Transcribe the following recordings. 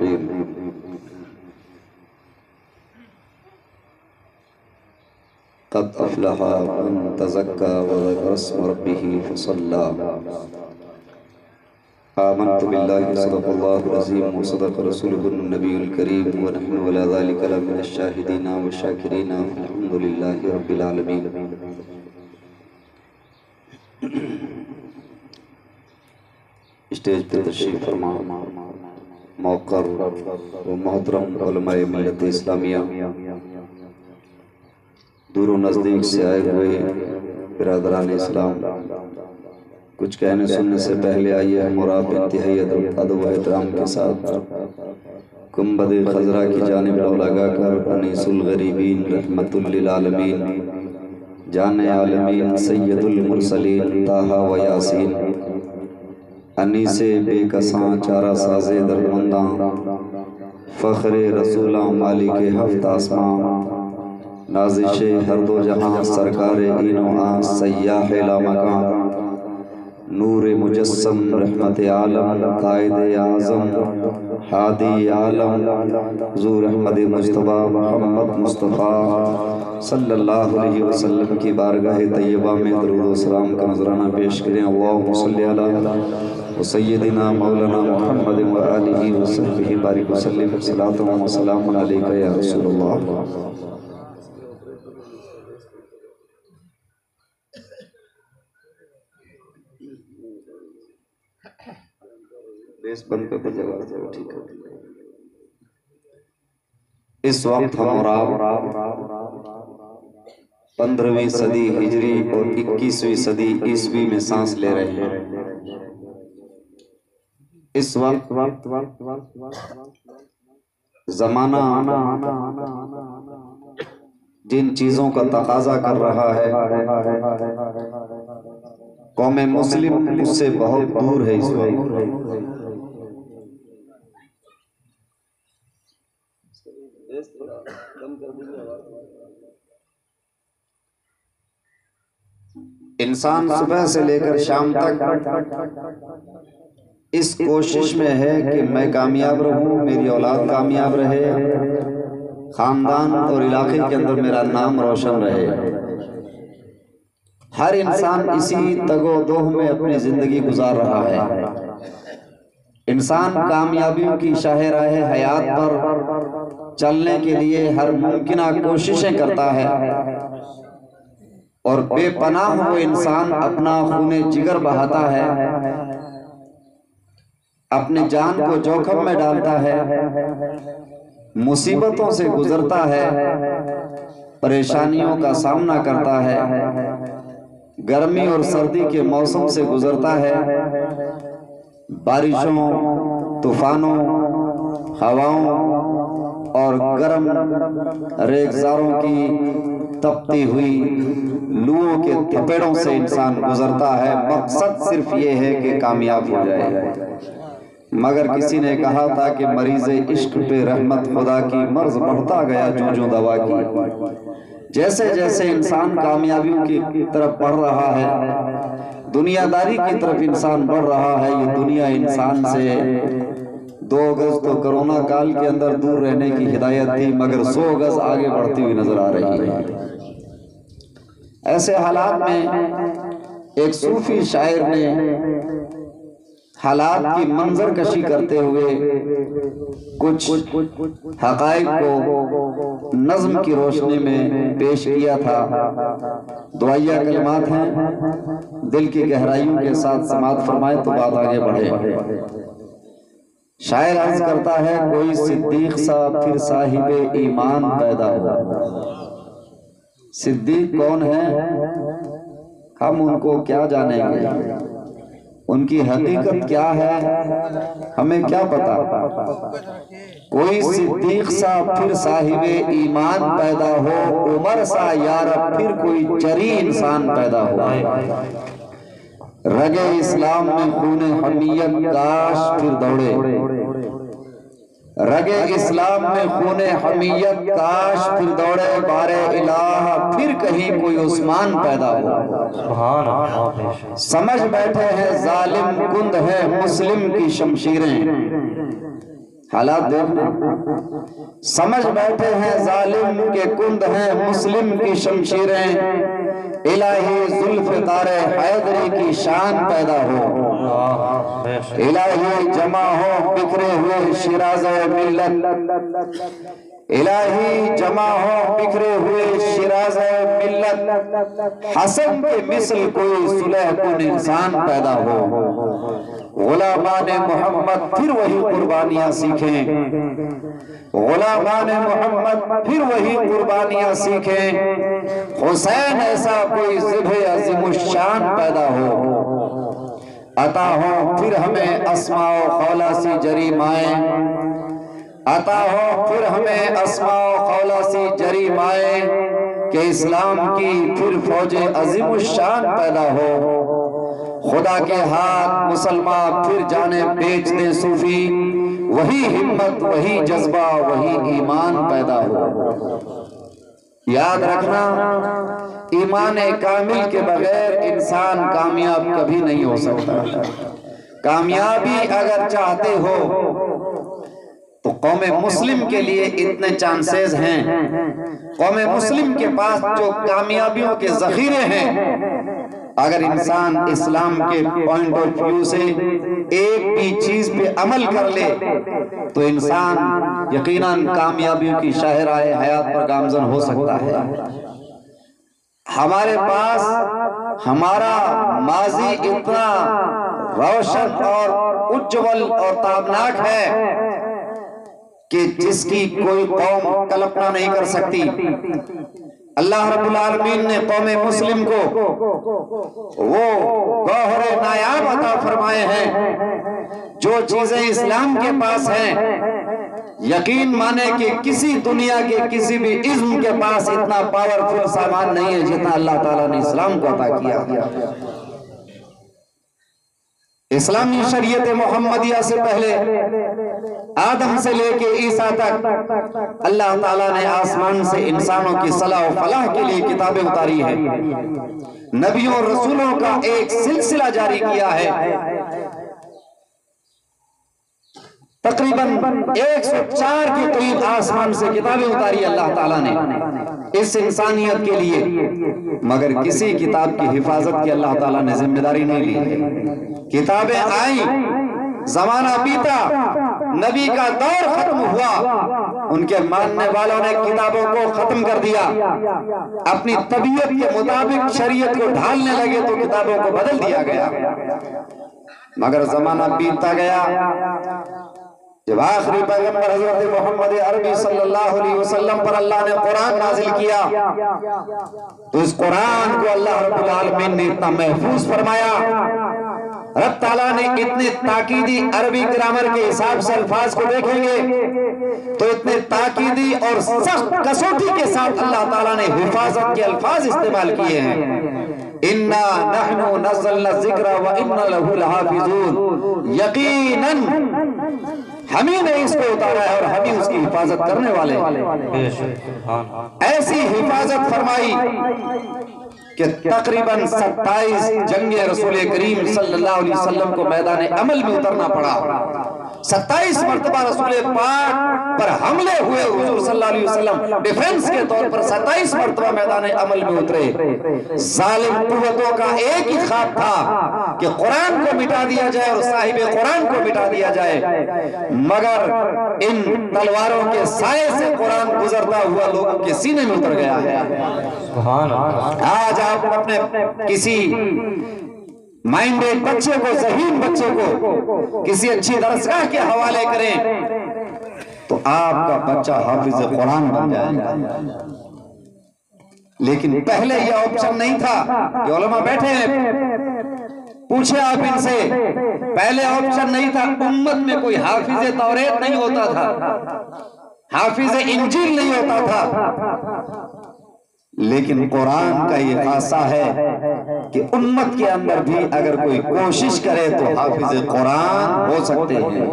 الرحيم قد أفلح من تزكى وذكر اسم ربه فصلى آمنت بالله صدق الله العظيم وصدق رسوله النبي الكريم ونحن على ذلك لمن الشاهدين والشاكرين الحمد لله رب العالمين. اسٹیج پہ تشریف فرما موقر و محترم علماء ملت اسلامیہ، دور و نزدیک سے آئے ہوئے برادران اسلام، کچھ کہنے سننے سے پہلے آئیے ہم اور آپ انتہائی ادب و احترام کے ساتھ گنبد خضرا کی جانب رو لگا کر انیس الغریبین رحمت للعالمین جان عالمین سید المرسلین طٰہٰ و یاسین انیس بے کساں چارہ ساز درمنداں فخر رسولاں مالک ہفت آسماں نازش ہر دو جہاں سرکار این و آن سیاح لامکاں نور مجسم رحمت عالم قائد اعظم ہادی عالم حضور احمد مجتبیٰ محمد مصطفیٰ صلی اللہ علیہ وسلم کی بارگاہ طیبہ میں درود و سلام کا نذرانہ پیش کریں. اللہم صلی علی سیدنا مولانا محمد و آلہ وصحبہ بارک وسلم صلاۃ و سلام علیک یا رسول اللہ. بند کر جگہ ٹھیک ہے. اس وقت ہم اور آپ 15ویں صدی ہجری اور 21ویں صدی عیسوی میں سانس لے رہے ہیں. اس وقت زمانہ جن چیزوں کا تقاضا کر رہا ہے قوم مسلم اس سے بہت دور ہے. اس وقت انسان صبح سے لے کر شام تک اس کوشش میں ہے کہ میں کامیاب رہوں، میری اولاد کامیاب رہے، خاندان اور علاقے کے اندر میرا نام روشن رہے. ہر انسان اسی تگ و دو میں اپنی زندگی گزار رہا ہے. انسان کامیابیوں کی شاہ راہ حیات پر چلنے کے لیے ہر ممکنہ کوششیں کرتا ہے اور بے پناہ وہ انسان اپنا خون جگر بہاتا ہے، اپنے جان کو جوخم میں ڈالتا ہے، مصیبتوں سے گزرتا ہے، پریشانیوں کا سامنا کرتا ہے، گرمی اور سردی کے موسم سے گزرتا ہے، بارشوں، طوفانوں، ہواؤں اور گرم ریگزاروں کی تپتی ہوئی لوؤں کے تھپیڑوں سے انسان گزرتا ہے. مقصد صرف یہ ہے کہ کامیاب ہو جائے. مگر کسی نے کہا تھا کہ مریض عشق پہ رحمت خدا کی، مرض بڑھتا گیا جو دوا کی. جیسے جیسے انسان کامیابیوں کی طرف بڑھ رہا ہے، دنیا داری کی طرف انسان بڑھ رہا ہے. یہ دنیا انسان سے 2 گز تو کرونا کال کے اندر دور رہنے کی ہدایت تھی، مگر 100 گز آگے بڑھتی ہوئی نظر آ رہی ہے. ایسے حالات میں ایک صوفی شاعر نے حالات کی منظر کشی کرتے ہوئے کچھ حقائق کو نظم کی روشنی میں پیش کیا تھا. دعائیہ کلمات ہیں، دل کی گہرائیوں کے ساتھ سماعت فرمائے تو بات آگے بڑھے. شاعر عرض کرتا ہے، کوئی صدیق سا پھر صاحب ایمان پیدا ہو. صدیق کون ہے؟ ہم ان کو کیا جانیں گے، ان کی حقیقت کیا ہے ہمیں کیا پتا. کوئی صدیق سا پھر صاحب ایمان پیدا ہو، عمر سا یارب پھر کوئی جری انسان پیدا ہو. رگ اسلام میں خون حمیت کاش پھر دوڑے، رگ اسلام میں خون حمیت کاش پھر دوڑے، بار الہ پھر کہیں کوئی عثمان پیدا ہو. سمجھ بیٹھے ہیں ظالم کند ہے مسلم کی شمشیریں، حالات دیکھنا، سمجھ بیٹھے ہیں ظالم کے کند ہیں مسلم کی شمشیریں، الہی زلف تار حیدری کی شان پیدا ہو، الہی جمع ہو بکھرے ہوئے شیراز ملت، الہی جمع ہو بکھرے ہوئے شیراز ملت، حسن کے مثل کوئی صلح کن انسان پیدا ہو، غلامان محمد پھر وہی قربانیاں سیکھیں، غلامان محمد پھر وہی قربانیاں سیکھیں، حسین ایسا کوئی ذبح عظیم الشان پیدا ہو، عطا ہو پھر ہمیں اسماء و خولا سی جریمائیں، عطا ہو پھر ہمیں اسماء و خولا سی جریمائیں، کہ اسلام کی پھر فوج عظیم الشان پیدا ہو، خدا کے ہاتھ مسلمان پھر جانے بیچ دے صوفی، وہی ہمت وہی جذبہ وہی ایمان پیدا ہو۔ یاد رکھنا، ایمان کامل کے بغیر انسان کامیاب کبھی نہیں ہو سکتا۔ کامیابی اگر چاہتے ہو تو قوم مسلم کے لیے اتنے چانسز ہیں، قوم مسلم کے پاس جو کامیابیوں کے ذخیرے ہیں، اگر انسان اسلام کے پوائنٹ آف ویو سے ایک بھی چیز پہ عمل کر لے تو انسان یقیناً کامیابیوں کی شاہراہ حیات پر گامزن ہو سکتا ہے۔ ہمارے پاس ہمارا ماضی اتنا روشن اور اجول اور تابناک ہے کہ جس کی کوئی قوم کلپنا نہیں کر سکتی۔ اللہ رب العالمین نے قوم مسلم کو وہ گوہر نایاب عطا فرمائے ہیں، جو چیزیں اسلام کے پاس ہیں یقین مانے کہ کسی دنیا کے کسی بھی عزم کے پاس اتنا پاورفل سامان نہیں ہے جتنا اللہ تعالیٰ نے اسلام کو عطا کیا۔ اسلامی شریعت محمدیہ سے پہلے آدم سے لے کے عیسیٰ تک اللہ تعالیٰ نے آسمان سے انسانوں کی صلاح و فلاح کے لیے کتابیں اتاری ہیں، نبیوں اور رسولوں کا ایک سلسلہ جاری کیا ہے، تقریباً 104 کے قریب آسمان سے کتابیں اتاری اللہ تعالیٰ نے اس انسانیت کے لیے، مگر کسی کتاب کی حفاظت کی اللہ تعالیٰ نے ذمہ داری نہیں لی۔ کتابیں آئیں، زمانہ بیتا، نبی کا دور ختم ہوا، ان کے ماننے والوں نے کتابوں کو ختم کر دیا، اپنی طبیعت کے مطابق شریعت کو ڈھالنے لگے تو کتابوں کو بدل دیا گیا۔ مگر زمانہ بیتا گیا، جب آخری پیغمبر حضرت محمد عربی صلی اللہ علیہ وسلم پر اللہ نے قرآن نازل کیا تو اس قرآن کو اللہ رب العالمین نے اتنا محفوظ فرمایا، رب تعالیٰ نے اتنے تاکیدی عربی گرامر کے حساب سے الفاظ کو دیکھیں گے تو اتنے تاکیدی اور سخت کسوٹی کے ساتھ اللہ تعالیٰ نے حفاظت کے الفاظ استعمال کیے ہیں۔ اِنَّا نَحْنُ نَزَّلْنَا الذِّكْرَ وَإِنَّا لَهُ لَحَافِظُونَ، یقیناً ہم ہی نے اس کو اتارا ہے اور ہم ہی اس کی حفاظت کرنے والے ہیں۔ ایسی حفاظت فرمائی کہ تقریباً 27 جنگ رسول کریم صلی اللہ علیہ وسلم کو میدان عمل میں اترنا پڑا، 27 مرتبہ رسول پاک پر حملے ہوئے، حضور صلی اللہ علیہ وسلم ڈیفنس کے طور پر 27 مرتبہ میدان عمل میں اترے۔ ظالم قوتوں کا ایک ہی خواب تھا کہ قرآن کو مٹا دیا جائے اور صاحب قرآن کو مٹا دیا جائے، مگر ان تلواروں کے سائے سے قرآن گزرتا ہوا لوگوں کے سینے میں اتر گیا ہے۔ آج آپ اپنے کسی مائنڈیڈ بچے کو، ذہین بچے کو کسی اچھی درسگاہ کے حوالے کریں تو آپ کا بچہ حافظ قرآن بن جائے گا، لیکن پہلے یہ آپشن نہیں تھا کہ علماء بیٹھے ہیں، پوچھے آپ ان سے، پہلے آپشن نہیں تھا، امت میں کوئی حافظ توریت نہیں ہوتا تھا، حافظ انجیل نہیں ہوتا تھا، لیکن قرآن کا یہ خاصہ ہے کہ امت کے اندر بھی اگر کوئی کوشش کرے تو حافظ قرآن ہو سکتے ہیں۔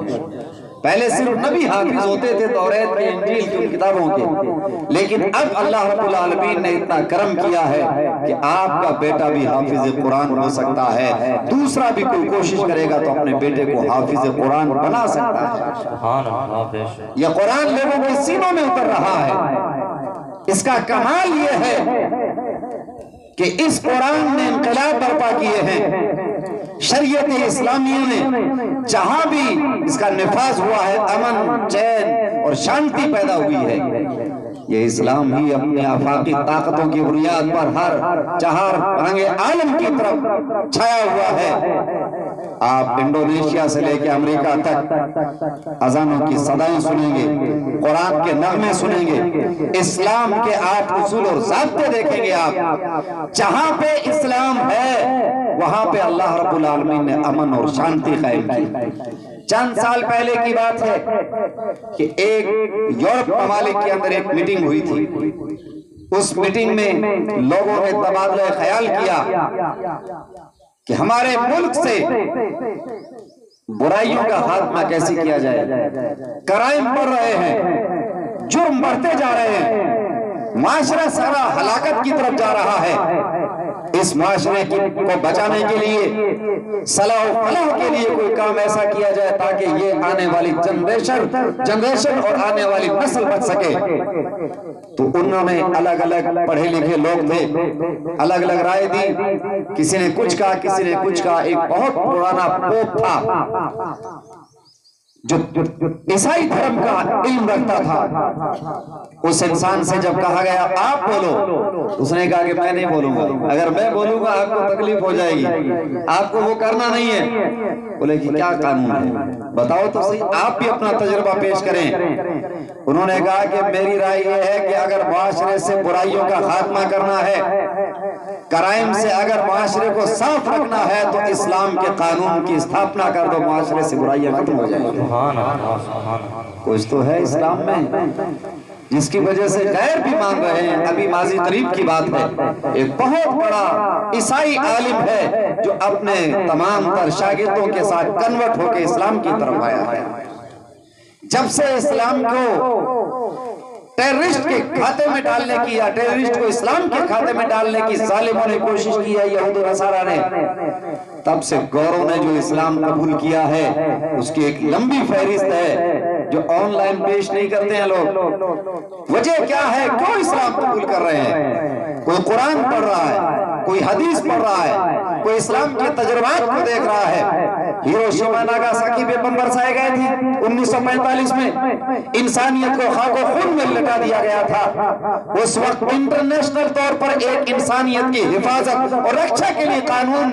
پہلے صرف نبی حافظ ہوتے تھے توریت کے، انجیل کی، کتابوں کے، لیکن اب اللہ رب العالمین نے اتنا کرم کیا ہے کہ آپ کا بیٹا بھی حافظ قرآن ہو سکتا ہے، دوسرا بھی کوئی کوشش کرے گا تو اپنے بیٹے کو حافظ قرآن بنا سکتا ہے۔ یہ قرآن لوگوں کے سینوں میں اتر رہا ہے۔ اس کا کمال یہ ہے کہ اس قرآن نے انقلاب برپا کیے ہیں۔ شریعت اسلامیہ نے جہاں بھی اس کا نفاذ ہوا ہے، امن، چین اور شانتی پیدا ہوئی ہے۔ یہ اسلام ہی اپنے آفاقی طاقتوں کی بنیاد پر ہر چہار رنگے عالم کی طرف چھایا ہوا ہے۔ آپ انڈونیشیا سے لے کے امریکہ تک اذانوں کی صدائیں سنیں گے، قرآن کے نغمے سنیں گے، اسلام کے آپ اصول اور ضابطے دیکھیں گے۔ آپ جہاں پہ اسلام ہے وہاں پہ اللہ رب العالمین نے امن اور شانتی قائم کی۔ چند سال پہلے کی بات ہے کہ ایک یورپ ممالک کے اندر ایک میٹنگ ہوئی تھی۔ اس میٹنگ میں لوگوں نے تبادلہ خیال کیا کہ ہمارے ملک سے برائیوں کا خاتمہ کیسے کیا جائے۔ کرائم بڑھ رہے ہیں، جرم بڑھتے جا رہے ہیں، معاشرہ سارا ہلاکت کی طرف جا رہا ہے۔ اس معاشرے کو بچانے کے لیے، صلاح و فلاح کے لیے کوئی کام ایسا کیا جائے تاکہ یہ آنے والی جنریشن اور آنے والی نسل بچ سکے۔ تو انہوں نے الگ الگ پڑھے لکھے لوگ تھے، الگ الگ رائے دی، کسی نے کچھ کہا، کسی نے کچھ کہا۔ ایک بہت پرانا پوپ تھا جو عیسائی دھرم کا علم رکھتا تھا، اس انسان سے جب کہا گیا آپ بولو، اس نے کہا کہ میں نہیں بولوں گا، اگر میں بولوں گا آپ کو تکلیف ہو جائے گی، آپ کو وہ کرنا نہیں ہے۔ بولے کہ کیا قانون ہے بتاؤ تو صحیح، آپ بھی اپنا تجربہ پیش کریں۔ انہوں نے کہا کہ میری رائے یہ ہے کہ اگر معاشرے سے برائیوں کا خاتمہ کرنا ہے، کرائم سے اگر معاشرے کو صاف رکھنا ہے تو اسلام کے قانون کی استھاپنا کر دو، معاشرے سے برائیاں ختم ہو جائیں گی۔ کچھ تو ہے اسلام میں جس کی وجہ سے غیر بھی مان رہے ہیں۔ ابھی ماضی قریب کی بات ہے، ایک بہت بڑا عیسائی عالم ہے جو اپنے تمام تر شاگردوں کے ساتھ کنورٹ ہو کے اسلام کی طرف آیا ہے۔ جب سے اسلام کو ٹیررسٹ کے کھاتے میں ڈالنے کی یا ٹیررسٹ کو اسلام کے کھاتے میں ڈالنے کی ظالموں نے کوشش کی ہے، یہود و نصارہ نے، تب سے گوروں نے جو اسلام قبول کیا ہے اس کی ایک لمبی فہرست ہے جو آن لائن پیش نہیں کرتے ہیں لوگ۔ وجہ کیا ہے، کیوں اسلام قبول کر رہے ہیں؟ کوئی قرآن پڑھ رہا ہے، کوئی حدیث پڑھ رہا ہے، کوئی اسلام کے تجربات کو دیکھ رہا ہے۔ ہیروشیما ناگاساکی پہ بم برسائے گئے تھے 1945 میں، انسانیت کو خاک و خون میں لٹا دیا گیا تھا۔ اس وقت انٹرنیشنل طور پر ایک انسانیت کی حفاظت اور رکشا کے لیے قانون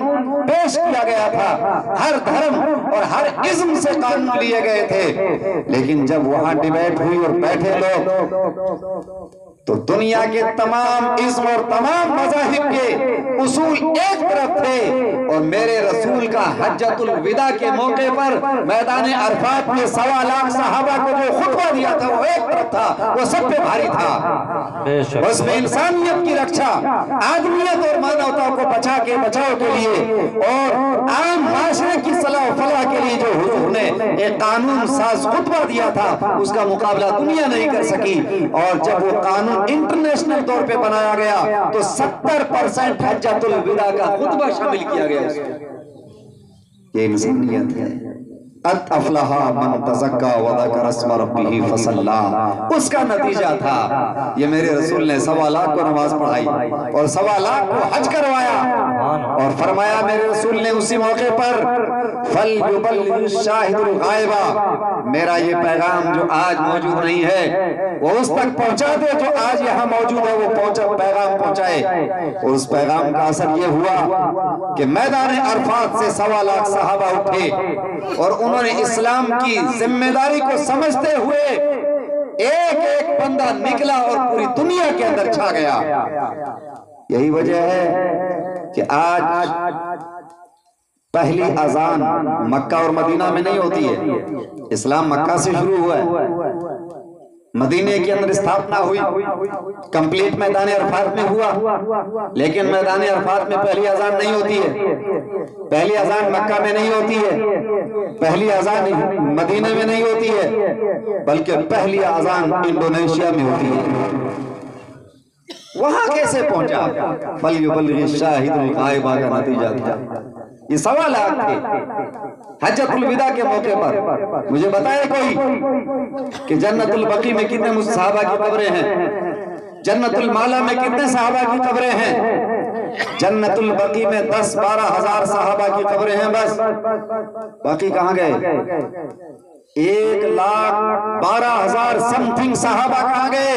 پیش کیا گیا تھا، ہر دھرم اور ہر ازم سے قانون لیے گئے تھے، لیکن جب وہاں ڈیبیٹ ہوئی اور بیٹھے لوگ تو دنیا کے تمام ازم اور تمام مذاہب کے اصول ایک طرف تھے، اور میرے رسول کا حجۃ الوداع کے موقع پر میدان عرفات میں 1.25 لاکھ صحابہ کو جو خطبہ دیا تھا وہ ایک طرف تھا، وہ سب پہ بھاری تھا۔ اس میں انسانیت کی رکشا، آدمیت اور مانوتا کو بچاؤ کے لیے اور عام معاشرے کی صلاح و فلاح کے لیے جو حضور نے ایک قانون ساز خطبہ دیا تھا، اس کا مقابلہ دنیا نہیں کر سکی۔ اور جب وہ قانون انٹرنیشنل طور پہ بنایا گیا تو 70% حجۃ الوداع کا خطبہ شامل کیا گیا۔ یہ انسانیت ہے۔ قد افلح من تزکا وذکر اسم ربہ فصلی، اس کا نتیجہ تھا یہ میرے رسول نے 1.25 لاکھ کو نماز پڑھائی اور 1.25 لاکھ کو حج کروایا، اور فرمایا میرے رسول نے اسی موقع پر فَلْيُبَلِّغِ الشَّاهِدُ الْغَائِبَ، میرا یہ پیغام جو آج موجود نہیں ہے وہ اس تک پہنچا دے جو آج یہاں موجود ہے، وہ پیغام پہنچائے۔ اور اس پیغام کا اثر یہ ہوا کہ میدان عرفات سے 1.25 لاکھ صحابہ اٹھے اور انہوں نے اسلام کی ذمہ داری کو سمجھتے ہوئے ایک ایک بندہ نکلا اور پوری دنیا کے اندر چھا گیا۔ یہی وجہ ہے کہ آج پہلی اذان مکہ اور مدینہ میں نہیں ہوتی ہے، اسلام مکہ سے شروع ہوا ہے، مدینے کے اندر استھاپنا ہوئی، کمپلیٹ میدان عرفات میں ہوا، لیکن میدان عرفات میں پہلی اذان نہیں ہوتی ہے، پہلی اذان مکہ میں نہیں ہوتی ہے، پہلی اذان مدینے میں نہیں ہوتی ہے، بلکہ پہلی اذان انڈونیشیا میں ہوتی ہے۔ وہاں کیسے پہنچا؟ فَلْيُبَلِّغِ الشَّاهِدُ الْغَائِبَ کا نتیجہ تھا۔ یہ سوالات تھے حجۃ الوداع کے موقع پر۔ مجھے بتائے کوئی کہ جنت البقیع میں کتنے صحابہ کی قبریں ہیں، جنت المعلا میں کتنے صحابہ کی قبریں ہیں؟ جنت البقیع میں 10-12 ہزار صحابہ کی قبریں ہیں بس، باقی کہاں گئے؟ 1,12,000 سم تھنگ صحابہ کہاں گئے؟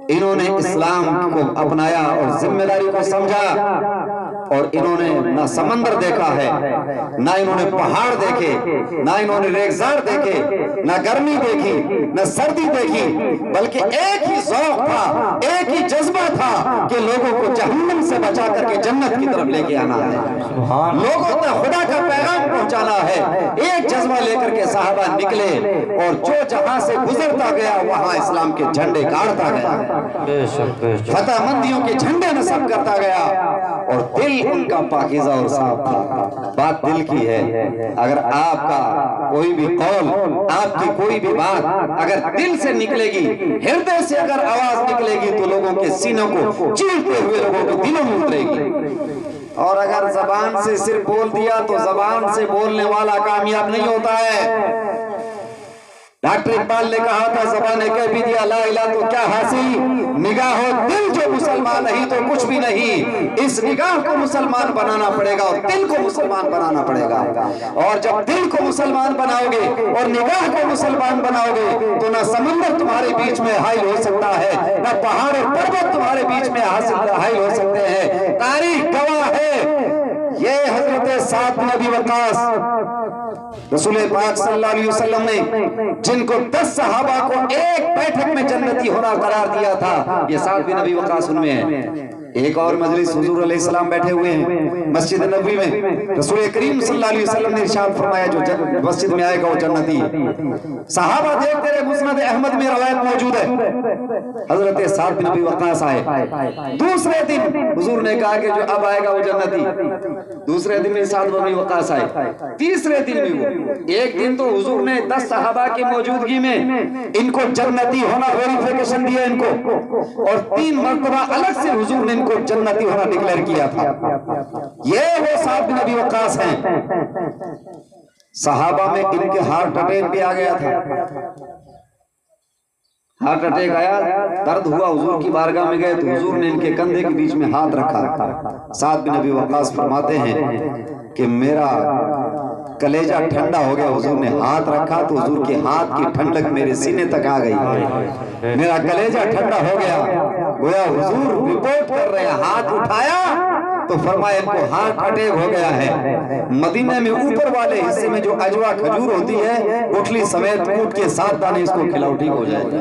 انہوں نے اسلام کو اپنایا اور ذمہ داری کو سمجھا، اور انہوں نے نہ سمندر دیکھا ہے، نہ انہوں نے پہاڑ دیکھے، نہ انہوں نے ریگزار دیکھے، نہ گرمی دیکھی، نہ سردی دیکھی، بلکہ ایک ہی ذوق تھا، ایک ہی جذبہ تھا کہ لوگوں کو جہنم سے بچا کر کے جنت کی طرف لے کے آنا ہے، لوگوں تک خدا کا پیغام پہنچانا ہے۔ ایک جذبہ لے کر کے صحابہ نکلے، اور جو جہاں سے گزرتا گیا وہاں اسلام کے جھنڈے گاڑتا گیا، فتح مندیوں کے جھنڈے نصب کرتا گیا، اور دل ان کا پاکیزہ اور صاف تھا۔ بات دل کی ہے، اگر آپ کا کوئی بھی قول، آپ کی کوئی بھی بات اگر دل سے نکلے گی، ہردے سے اگر آواز نکلے گی، تو لوگوں کے سینوں کو چیرتے ہوئے لوگوں کے دلوں میں اترے گی۔ اور اگر زبان سے صرف بول دیا تو زبان سے بولنے والا کامیاب نہیں ہوتا ہے۔ ڈاکٹر اقبال نے کہا تھا، زبان نے کہہ بھی دیا لا الہ تو کیا حاصل، نگاہ و دل جو مسلمان نہیں تو کچھ بھی نہیں۔ اس نگاہ کو مسلمان بنانا پڑے گا اور دل کو مسلمان بنانا پڑے گا، اور جب دل کو مسلمان بناؤ گے اور نگاہ کو مسلمان بناؤ گے تو نہ سمندر تمہارے بیچ میں حائل ہو سکتا ہے، نہ پہاڑ اور پروت تمہارے بیچ میں حائل ہو سکتے ہیں۔ تاریخ گواہ ہے، یہ حضرت سعد بن ابی وقاص رسول پاک صلی اللہ علیہ وسلم نے جن کو 10 صحابہ کو ایک بیٹھک میں جنتی ہونا قرار دیا تھا، یہ سعد بن ابی وقاص ان میں ہے۔ ایک اور مجلس حضور علیہ السلام بیٹھے ہوئے ہیں مسجد نبوی میں، رسول کریم صلی اللہ علیہ وسلم نے ارشاد فرمایا جو مسجد میں آئے گا وہ جنتی ہے۔ صحابہ دیکھتے رہے، مسند احمد میں روایت موجود ہے، حضرت سعد بن ابی وقاص آئے، دوسرے دن حضور نے کہا کہ جو اب آئے گا وہ جنتی، دوسرے دن میں سعد بن ابی وقاص آئے، تیسرے دن بھی وہ۔ ایک دن تو حضور نے 10 صحابہ کی موجودگی میں ان کو جنتی ہونا ویریفیکیشن دیا ان کو، اور 3 مرتبہ الگ سے حضور نے ان کو جنتی ہونا ڈکلیئر کیا تھا۔ یہ وہ سعد بن ابی وقاص ہیں۔ صحابہ میں ان کے ہارٹ اٹیک بھی آ گیا تھا، ہارٹ اٹیک آیا، درد ہوا، حضور کی بارگاہ میں گئے تو حضور نے ان کے کندھے کے بیچ میں ہاتھ رکھا۔ سعد بن ابی وقاص فرماتے ہیں کہ میرا کلیجہ ٹھنڈا ہو گیا، حضور نے ہاتھ رکھا تو حضور کے ہاتھ کی ٹھنڈک میرے سینے تک آ گئی، میرا کلیجہ ٹھنڈا ہو گیا، گویا حضور رپورٹ کر رہے ہیں، ہاتھ اٹھایا تو فرمایا ان کو ہارٹ اٹیک ہو گیا ہے۔ مدینہ میں اوپر والے حصے میں جو اجوا کھجور ہوتی ہے، گٹھلی سمیت کوٹ کے 7 دانے اس کو کھلاؤ، ٹھیک ہو جائے گا۔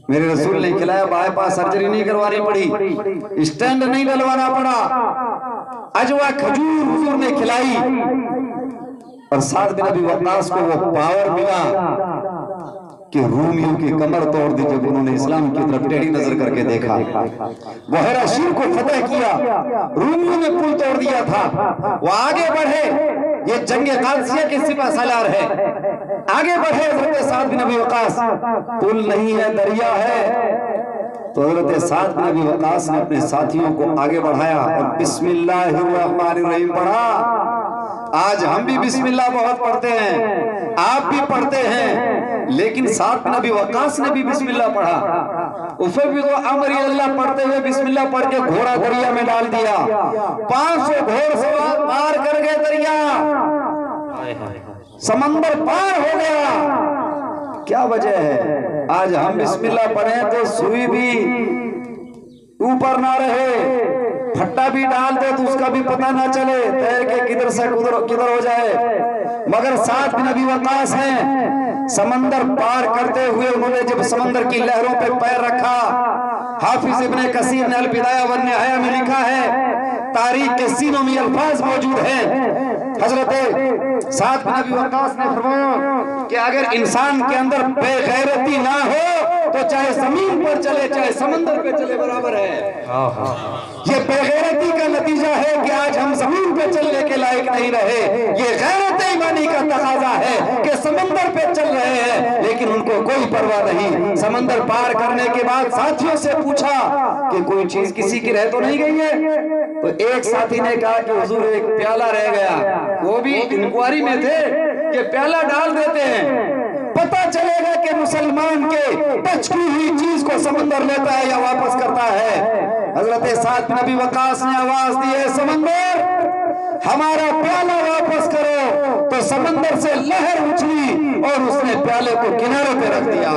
میرے رسول نے کھلایا، بائی پاس سرجری نہیں کروانی پڑی، اسٹینڈ نہیں ڈلوانا پڑا، اجوا کھجور حضور نے کھلائی، اور سعد بن ابی وقاص کو وہ پاور ملا کہ رومیوں کی کمر توڑ دی جب انہوں نے اسلام کی طرف ٹیڑھی نظر کر کے دیکھا۔ بحیرہ شیر کو فتح کیا، رومیوں نے پل توڑ دیا تھا، وہ آگے بڑھے، یہ جنگ قادسیہ کے سپہ سالار ہے، آگے بڑھے حضرت سعد بن ابی وقاص، پل نہیں ہے دریا ہے، تو حضرت سعد بن ابی وقاص نے اپنے ساتھیوں کو آگے بڑھایا اور بسم اللہ الرحمن الرحیم پڑھا۔ آج ہم بھی بسم اللہ بہت پڑھتے ہیں، آپ بھی پڑھتے ہیں، لیکن سعد بن ابی وقاص نے بھی بسم اللہ پڑھا۔ اسے بھی تو امر اللہ پڑھتے ہوئے بسم اللہ پڑھ کے گھوڑا دریا میں ڈال دیا، 500 گھوڑ سوار پار کر گئے دریا، سمندر پار ہو گیا۔ کیا وجہ ہے؟ آج ہم بسم اللہ پڑھیں تو سوئی بھی اوپر نہ رہے، پھٹا بھی ڈال دے تو اس کا بھی پتہ نہ چلے، تیر کے کدھر سے کدھر ہو جائے۔ مگر سعد بن ابی وقاص ہیں، سمندر پار کرتے ہوئے انہوں نے جب سمندر کی لہروں پہ پیر رکھا، حافظ ابن کثیر نے البدایہ والنہایہ میں لکھا ہے، تاریخ کے سینوں میں الفاظ موجود ہیں، حضرت سعد بن ابی وقاص نے فرمایا کہ اگر انسان کے اندر بے غیرتی نہ ہو تو چاہے زمین پر چلے چاہے سمندر پہ چلے برابر ہے۔ یہ بے غیرتی کا نتیجہ ہے کہ آج ہم زمین پہ چلنے کے لائق نہیں رہے۔ یہ غیرت ایمانی کا تقاضا ہے کہ سمندر پہ چل رہے ہیں لیکن ان کو کوئی پرواہ نہیں۔ سمندر پار کرنے کے بعد ساتھیوں سے پوچھا کہ کوئی چیز کسی کی رہ تو نہیں گئی ہے؟ تو ایک ساتھی نے کہا کہ حضور ایک پیالہ رہ گیا، وہ بھی انکوائری میں تھے کہ پیالہ ڈال دیتے ہیں، پتہ چلے گا کہ مسلمان کے ٹچ کی ہوئی چیز کو سمندر لیتا ہے یا واپس کرتا ہے۔ حضرت سعد بن ابی وقاص نے آواز دی ہے سمندر ہمارا پیالہ واپس کرو، تو سمندر سے لہر اچھلی اور اس نے پیالے کو کنارے پہ رکھ دیا۔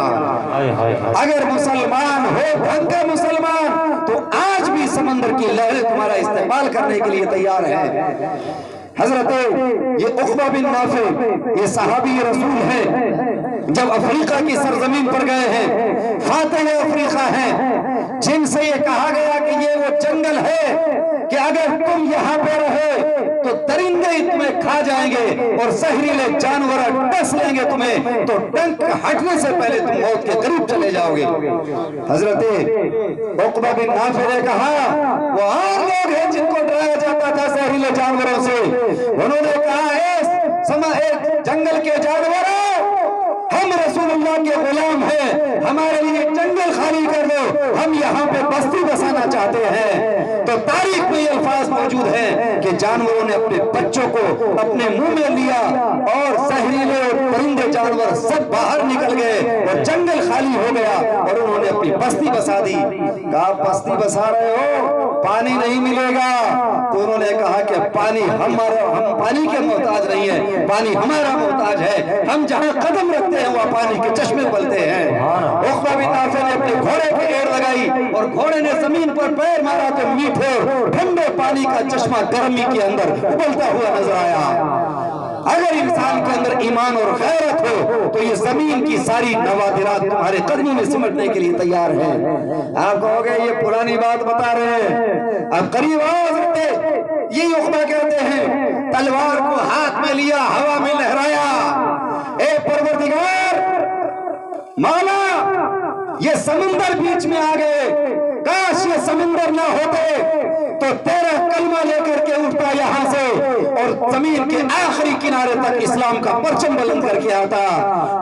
اگر مسلمان ہو ڈھنگ کا مسلمان تو آج بھی سمندر کی لہر تمہارا استقبال کرنے کے لیے تیار ہے۔ حضرت یہ عقبہ بن نافع یہ صحابی رسول ہے، جب افریقہ کی سرزمین پر گئے ہیں، فاتح افریقہ ہیں، جن سے یہ کہا گیا کہ یہ وہ جنگل ہے کہ اگر تم یہاں پہ رہے تو درندے تمہیں کھا جائیں گے اور زہریلے جانور ڈس لیں گے تمہیں، تو ڈنک ہٹنے سے پہلے تم موت کے قریب چلے جاؤ گے۔ حضرت عقبہ بن نافع نے کہا وہ اور لوگ ہیں جن کو ڈرایا جاتا تھا زہریلے جانوروں سے، انہوں نے کہا ایک جنگل کے جانوروں ہم رسول اللہ کے غلام ہیں، ہمارے لیے جنگل خالی کر دو، ہم یہاں پہ بستی بسانا چاہتے ہیں۔ تو تاریخ میں یہ الفاظ موجود ہیں کہ جانوروں نے اپنے بچوں کو اپنے منہ میں لیا اور زہریلے پرندے جانور سب باہر نکل گئے اور جنگل خالی ہو گیا اور انہوں نے اپنی بستی بسا دی۔ کہا بستی بسا رہے ہو پانی نہیں ملے گا، تو انہوں نے کہا کہ ہم پانی کے محتاج نہیں ہیں، پانی ہمارا محتاج ہے، ہم جہاں قدم رکھتے ہیں وہ پانی کے چشمے پلتے ہیں۔ عقبہ بن نافع نے اپنے گھوڑے پہ ایڑ لگائی اور گھوڑے نے زمین پر پیر مارا تو میٹھے ٹھنڈے پانی کا چشمہ گرمی کے اندر ابلتا ہوا نظر آیا۔ اگر انسان کے اندر ایمان اور غیرت ہو تو یہ زمین کی ساری نوادرات تمہارے قدموں میں سمٹنے کے لیے تیار ہے۔ آپ کہو گے یہ پرانی بات بتا رہے ہیں، اب قریب آ سکتے، یہ عقبہ کہتے ہیں تلوار کو ہاتھ میں لیا ہوا میں لہرایا، اے پروردگار مولا یہ سمندر بیچ میں آ گئے، کاش یہ سمندر نہ ہوتے تو تیرا کلمہ لے کر کے اٹھتا یہاں سے اور زمین کے آخری کنارے تک اسلام کا پرچم بلند کر کے آتا۔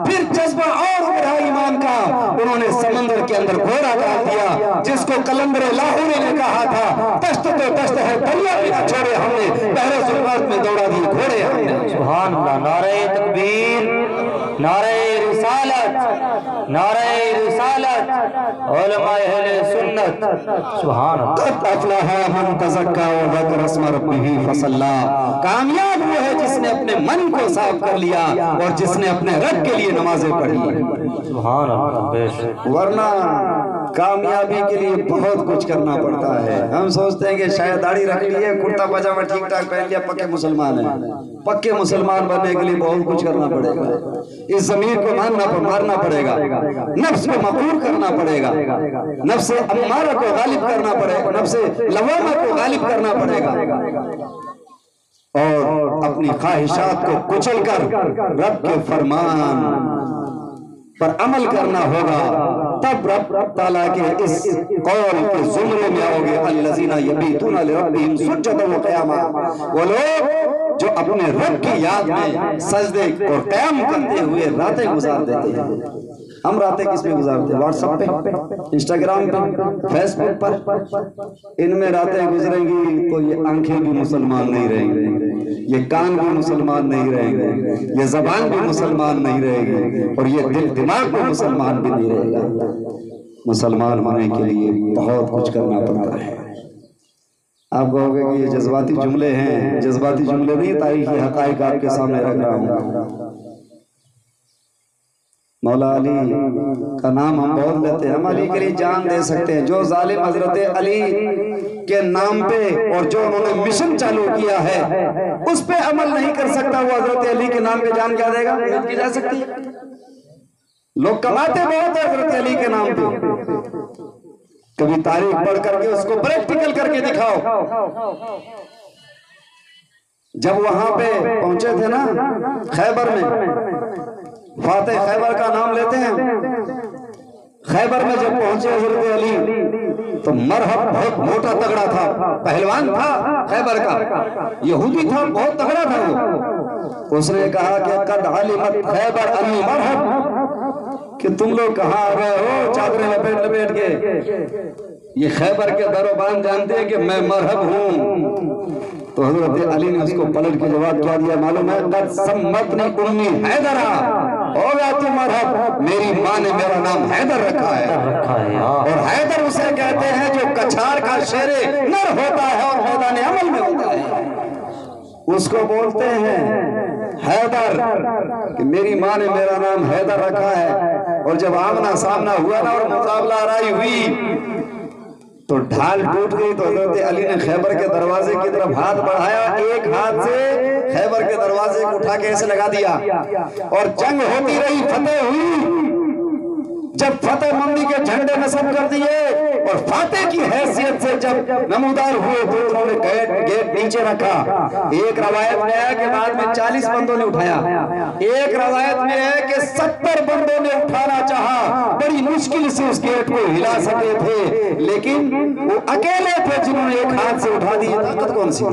پھر جذبہ اور ابھرا ایمان کا، انہوں نے سمندر کے اندر گھوڑا ڈال دیا جس کو قلندر لاہوری نے کہا تھا دشت تو دشت ہے دریا بھی نہ چھوڑے، ہم نے بحر ظلمات میں دوڑا دیے گھوڑے ہم نے۔ سبحان اللہ، نعرہ تکبیر، نعرہ رسالت، نعرہ رسالت، علماء اہل سنت، سبحان اللہ۔ قد افلح من تزکا وذکر اسم ربہ فصلی، کامیاب وہ ہے جس نے اپنے من کو صاف کر لیا اور جس نے اپنے رب کے لیے نمازیں پڑھی۔ سبحان اللہ، بے شک۔ ورنہ کامیابی کے لیے بہت کچھ کرنا پڑتا ہے۔ ہم سوچتے ہیں کہ شاید داڑھی رکھ لیے، کرتا پاجامہ ٹھیک ٹھاک پہن لیا، پکے مسلمان ہیں۔ پکے مسلمان بننے کے لیے بہت کچھ کرنا پڑے گا، اس ضمیر کو مارنا پڑے گا، نفس کو مغرور کرنا پڑے گا، نفس امارہ کو غالب کرنا پڑے گا، نفس لوامہ کو غالب کرنا پڑے گا اور اپنی خواہشات کو کچل کر رب کے فرمان پر عمل کرنا ہوگا، تب رب تعالیٰ کے اس قول کے زمرے میں آؤ گے۔ الذین یبیتون لربہم سجدا وقیاما، وہ لوگ جو اپنے رب کی یاد میں سجدے اور قیام کرتے ہوئے راتیں گزار دیتے ہیں۔ ہم راتیں کس میں گزارتے ہیں؟ واٹس ایپ پہ، انسٹاگرام پہ، فیس بک پر، ان میں راتیں گزریں گی تو یہ آنکھیں بھی مسلمان نہیں رہیں گی، یہ کان بھی مسلمان نہیں رہیں گے، یہ زبان بھی مسلمان نہیں رہے گی اور یہ دل دماغ بھی مسلمان بھی نہیں رہے گا۔ مسلمان ہونے کے لیے بہت کچھ کرنا پڑتا ہے۔ آپ کہو گے کہ یہ جذباتی جملے ہیں، جذباتی جملے نہیں، تاریخی حقائق آپ کے سامنے رکھ رہا ہوں۔ مولا علی کا نام ہم بہت لیتے ہیں، ہم علی کے لیے جان دے سکتے ہیں۔ جو ظالم حضرت علی کے نام پہ اور جو انہوں نے مشن چالو کیا ہے اس پہ عمل نہیں کر سکتا، وہ حضرت علی کے نام پہ جان کیا دے گا؟ امید کی جا سکتی ہے؟ لوگ کماتے بہت ہیں حضرت علی کے نام پہ، کبھی تاریخ پڑھ کر کے اس کو پریکٹیکل کر کے دکھاؤ۔ جب وہاں پہ پہنچے تھے نا خیبر میں، فاتح خیبر کا نام لیتے ہیں، خیبر میں جب پہنچے حضرت علی تو مرحب بہت موٹا تگڑا تھا، پہلوان تھا خیبر کا، یہودی تھا، بہت تگڑا تھا وہ۔ اس نے کہا کہ قد علمت خیبر انی مرحب، کہ تم لوگ کہاں آ گئے ہو چادریں لپیٹ لپیٹ کے، یہ خیبر کے دروبان جانتے ہیں کہ میں مرحب ہوں۔ تو حضرت علی نے اس کو پلٹ کے جواب کیا دیا معلوم ہے؟ قد سمتنی امی حیدرہ، ہو گیا تو مرحب، میری ماں نے میرا نام حیدر رکھا ہے، اور حیدر اسے کہتے ہیں جو کچھار کا شیر نر ہوتا ہے اور میدان عمل میں ہوتا ہے، اس کو بولتے ہیں حیدر، کہ میری ماں نے میرا نام حیدر رکھا ہے۔ اور جب آمنا سامنا ہوا نا اور مقابلہ آرائی ہوئی تو ڈھال ٹوٹ گئی، تو حضرت علی نے خیبر کے دروازے کی طرف ہاتھ بڑھایا، ایک ہاتھ سے خیبر کے دروازے کو اٹھا کے ایسے لگا دیا، اور جنگ ہوتی رہی، فتح ہوئی۔ جب فتح مندی کے جھنڈے نصب کر دیے اور فاتح کی حیثیت سے جب نمودار ہوئے تو انہوں نے گیٹ نیچے رکھا۔ ایک روایت میں ہے کہ بعد میں 40 بندوں نے اٹھایا، ایک روایت میں ہے کہ 70 بندوں نے اٹھانا چاہا، بڑی مشکل سے اس گیٹ کو ہلا سکے تھے، لیکن وہ اکیلے تھے جنہوں نے ایک ہاتھ سے اٹھا دی۔ طاقت کون سی؟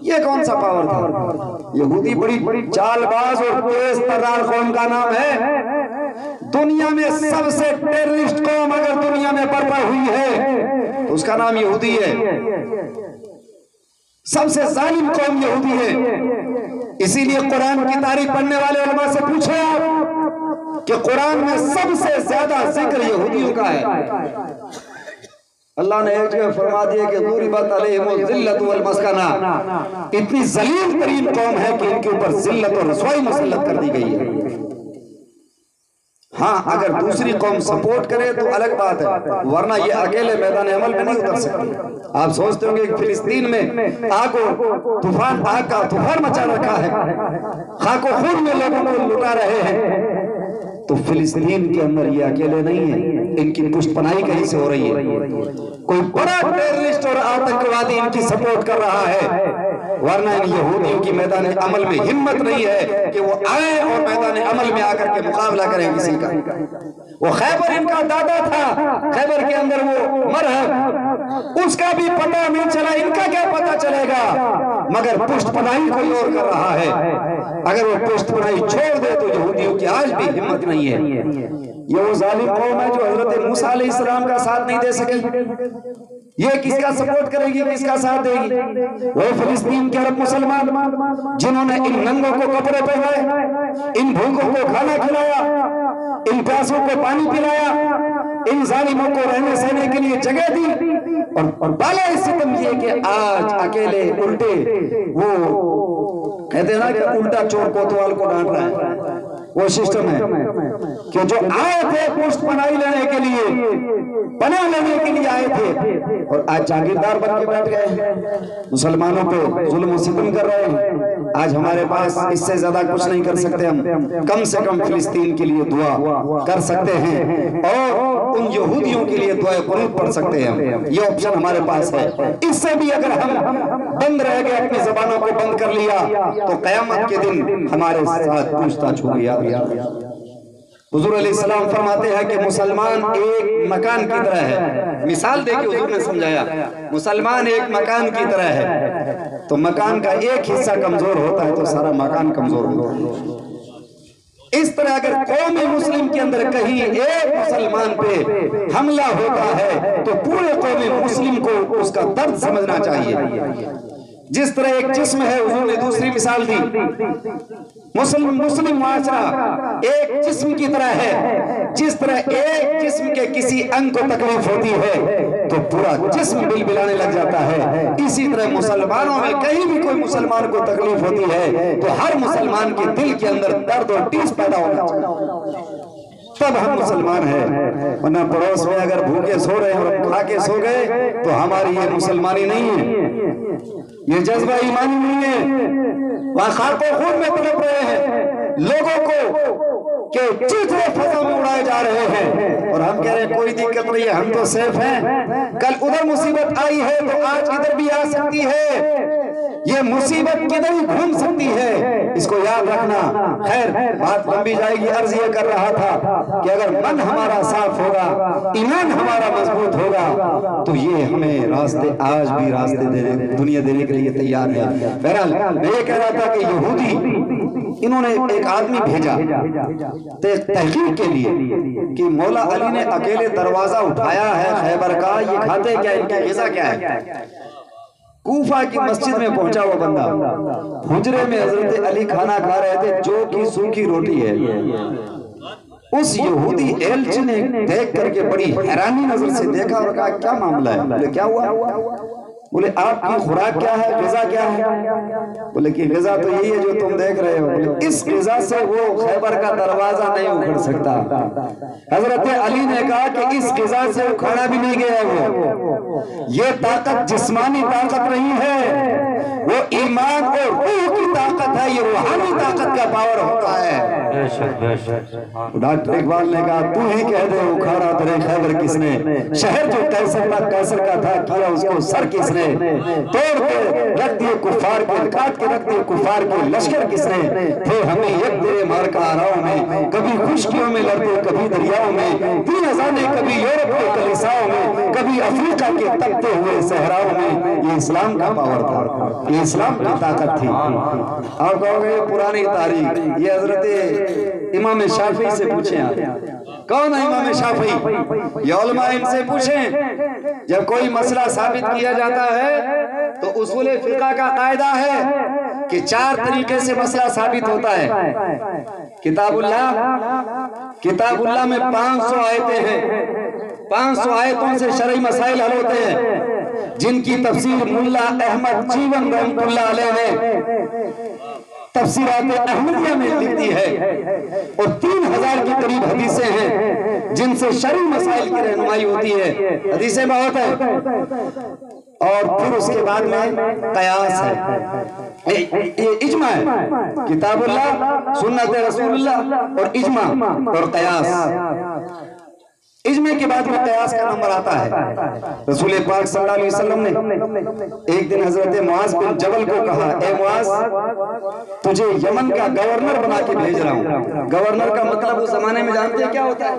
یہ کون سا پاور تھا؟ یہودی بڑی چال باز اور تیز ترار قوم کا نام ہے۔ دنیا میں سب سے ٹیررسٹ قوم اگر دنیا میں برپا ہوئی ہے تو اس کا نام یہودی ہے، سب سے ظالم قوم یہودی ہے۔ اسی لیے قرآن کی تاریخ پڑھنے والے علماء سے پوچھیں آپ کہ قرآن میں سب سے زیادہ ذکر یہودیوں کا ہے۔ اللہ نے ایک جگہ فرما دیا کہ ضربت علیہم الذلۃ والمسکنہ، اتنی ذلیل ترین قوم ہے کہ ان کے اوپر ذلت اور رسوائی مسلط کر دی گئی ہے۔ ہاں اگر دوسری قوم سپورٹ کرے تو الگ بات ہے، ورنہ یہ اکیلے میدان عمل میں نہیں اتر سکتے۔ آپ سوچتے ہوں گے کہ فلسطین میں آگ کا طوفان مچا رکھا ہے، خاک و خون میں لوگوں کو لٹا رہے ہیں، تو فلسطین کے اندر یہ اکیلے نہیں ہیں، ان کی پشت پناہی کہیں سے ہو رہی ہے، کوئی بڑا ٹیررسٹ اور آتنکوادی ان کی سپورٹ کر رہا ہے، ورنہ ان یہودیوں کی میدان عمل میں ہمت نہیں ہے کہ وہ آئیں اور میدان عمل میں آ کر کے مقابلہ کریں کسی کا۔ وہ خیبر ان کا دادا تھا، خیبر کے اندر وہ مرحب، اس کا بھی پتہ نہیں چلا، ان کا کیا پتہ چلے گا، مگر پشت پناہی کوئی اور کر رہا ہے۔ اگر وہ پشت پناہی چھوڑ دے تو یہودیوں کی آج بھی ہمت نہیں ہے۔ یہ وہ ظالم قوم ہے جو حضرت موسیٰ علیہ السلام کا ساتھ نہیں دے سکی، یہ کس کا سپورٹ کرے گی، کس کا ساتھ دے گی؟ وہ فلسطین کے عرب مسلمان جنہوں نے ان ننگوں کو کپڑے پہنائے، ان بھوکوں کو کھانا کھلایا، ان پیاسوں کو پانی پلایا، ان ظالموں کو رہنے سہنے کے لیے جگہ دی، اور بالا ستم یہ کہ آج اکیلے الٹے وہ کہتے ہیں نا کہ الٹا چور کوتوال کو ڈانٹ رہا ہے، وہ سسٹم ہے کہ جو آئے تھے پشت پناہی لینے کے لیے، پناہ لینے کے لیے آئے تھے، اور آج جاگیردار بن کے بیٹھ گئے، مسلمانوں پہ ظلم و ستم کر رہے ہیں۔ آج ہمارے پاس اس سے زیادہ کچھ نہیں کر سکتے، ہم کم سے کم فلسطین کے لیے دعا کر سکتے ہیں اور ان یہودیوں کے لیے دعائے قنوت پڑھ سکتے ہیں، یہ آپشن ہمارے پاس ہے۔ اس سے بھی اگر ہم بند رہ گئے، اپنی زبانوں کو بند کر لیا، تو قیامت کے دن ہمارے ساتھ پوچھ تاچھ ہوگی۔ حضور علیہ السلام فرماتے ہیں کہ مسلمان ایک مکان کی طرح ہے، مثال دے کے حضور نے سمجھایا، مسلمان ایک مکان کی طرح ہے، تو مکان کا ایک حصہ کمزور ہوتا ہے تو سارا مکان کمزور ہوتا ہے۔ اس طرح اگر قوم مسلم کے اندر کہیں ایک مسلمان پہ حملہ ہوتا ہے تو پورے قوم مسلم کو اس کا درد سمجھنا چاہیے۔ جس طرح ایک جسم ہے، حضور نے دوسری مثال دی، مسلم معاشرہ ایک جسم کی طرح ہے، جس طرح ایک جسم کے کسی انگ کو تکلیف ہوتی ہے تو پورا جسم بلبلانے لگ جاتا ہے، اسی طرح مسلمانوں میں کہیں بھی کوئی مسلمان کو تکلیف ہوتی ہے تو ہر مسلمان کے دل کے اندر درد اور ٹیس پیدا ہونا چاہیے، تب ہم مسلمان ہیں۔ ورنہ پڑوس میں اگر بھوکے سو رہے ہیں اور کھا کے سو گئے تو ہماری یہ مسلمانی نہیں ہے، یہ جذبہ ایمانی نہیں ہے، وہاں خاک و خون میں تڑپ رہے ہیں لوگوں کو کہ چیزیں فضا میں اڑائے جا رہے ہیں، اور ہم کہہ رہے ہیں کوئی دقت نہیں ہے، ہم تو سیف ہیں، کل ادھر مصیبت آئی ہے تو آج ادھر بھی آ سکتی ہے۔ یہ مصیبت کدھر ہی گھوم سکتی ہے، اس کو یاد رکھنا۔ خیر بات لمبی جائے گی، عرض یہ کر رہا تھا کہ اگر من ہمارا صاف ہوگا، ایمان ہمارا مضبوط ہوگا، تو یہ ہمیں راستے، آج بھی راستے دنیا دینے کے لیے تیار ہے۔ بہرحال میں یہ کہہ رہا تھا کہ یہودی انہوں نے ایک آدمی بھیجا تحقیق کے لیے کہ مولا علی نے اکیلے دروازہ اٹھایا ہے خیبر کا، یہ کھاتے کیا، ان کی غذا کیا ہے۔ کوفہ کی مسجد میں پہنچا وہ بندہ، حجرے میں حضرت علی کھانا کھا رہے تھے، جو کی سوکھی روٹی ہے۔ اس یہودی ایلچی نے دیکھ کر کے بڑی حیرانی نظر سے دیکھا اور کہا کیا معاملہ ہے؟ بولے کیا ہوا؟ بولے آپ کی خوراک کیا ہے، غذا کیا ہے؟ بولے کہ غذا تو یہی ہے جو تم دیکھ رہے ہو۔ بولے اس غذا سے وہ خیبر کا دروازہ نہیں اکھڑ سکتا۔ حضرت علی نے کہا کہ اس غذا سے وہ کھانا بھی نہیں گیا وہ، یہ طاقت جسمانی طاقت نہیں ہے، وہ ایمان اور روح کی طاقت ہے، یہ روحانی طاقت کا پاور ہوتا ہے۔ ڈاکٹر اقبال نے کہا تو ہی کہہ دے اکھاڑا درے خیبر کس نے، شہر جو قیصر کا تھا کیا اس کو سر کس نے، توڑ کے رکھ دیے کفار کے، کاٹ کے رکھ دیے کفار کے لشکر کس نے، تھے ہمیں یک دے مارکا آراؤں میں، کبھی خشکیوں میں لڑتے کبھی دریاؤں میں، تین ازانے کبھی یورپ کے کلیساؤں میں، کبھی افریقہ کے تپتے ہوئے صحراؤں میں۔ یہ اسلام کا پاور تھا، یہ اسلام کی طاقت تھی۔ آپ کہو گے پرانی تاریخ، یہ حضرت امام شافعی سے پوچھیں آپ کون ہے امام شافعی؟ یہ علماء ان سے پوچھیں۔ جب کوئی مسئلہ ثابت کیا جاتا ہے تو اصول فقہ کا قاعدہ ہے کہ 4 طریقے سے مسئلہ ثابت ہوتا ہے۔ کتاب اللہ میں 500 آیتیں ہیں، 500 آیتوں سے شرعی مسائل حل ہوتے ہیں، جن کی تفسیر ملا احمد جیون رحمۃ اللہ علیہ نے تفسیرات احمدیہ میں لکھتی ہے، اور 3000 کے قریب حدیثیں ہیں جن سے شرعی مسائل کی رہنمائی ہوتی ہے۔ حدیثیں بہت ہیں، اور پھر اس کے بعد میں قیاس ہے، یہ اجماع ہے، کتاب اللہ، سنت رسول اللہ اور اجماع اور قیاس۔ اجماع کے بعد میں قیاس کا نمبر آتا ہے۔ رسول پاک صلی اللہ علیہ وسلم نے ایک دن حضرت معاذ بن جبل کو کہا اے معاذ تجھے یمن کا گورنر بنا کے بھیج رہا ہوں۔ گورنر کا مطلب اس زمانے میں جانتے ہیں کیا ہوتا ہے؟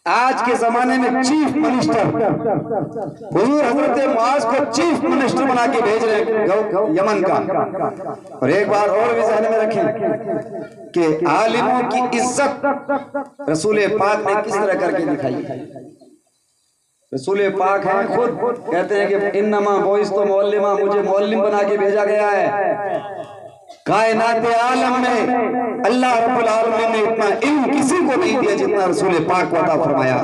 آج کے زمانے میں چیف منسٹر، حضور حضرت معاذ کو چیف منسٹر بنا کے بھیج رہے ہیں یمن کا۔ اور ایک بار اور بھی ذہن میں رکھیں کہ عالموں کی عزت رسول پاک نے کس طرح کر کے دکھائی۔ رسول پاک ہیں خود کہتے ہیں کہ انما بعثت معلما، مجھے معلم بنا کے بھیجا گیا ہے۔ کائنات عالم میں اللہ رب العالمین نے اتنا علم کسی کو نہیں دیا جتنا رسول پاک کو عطا فرمایا ہے۔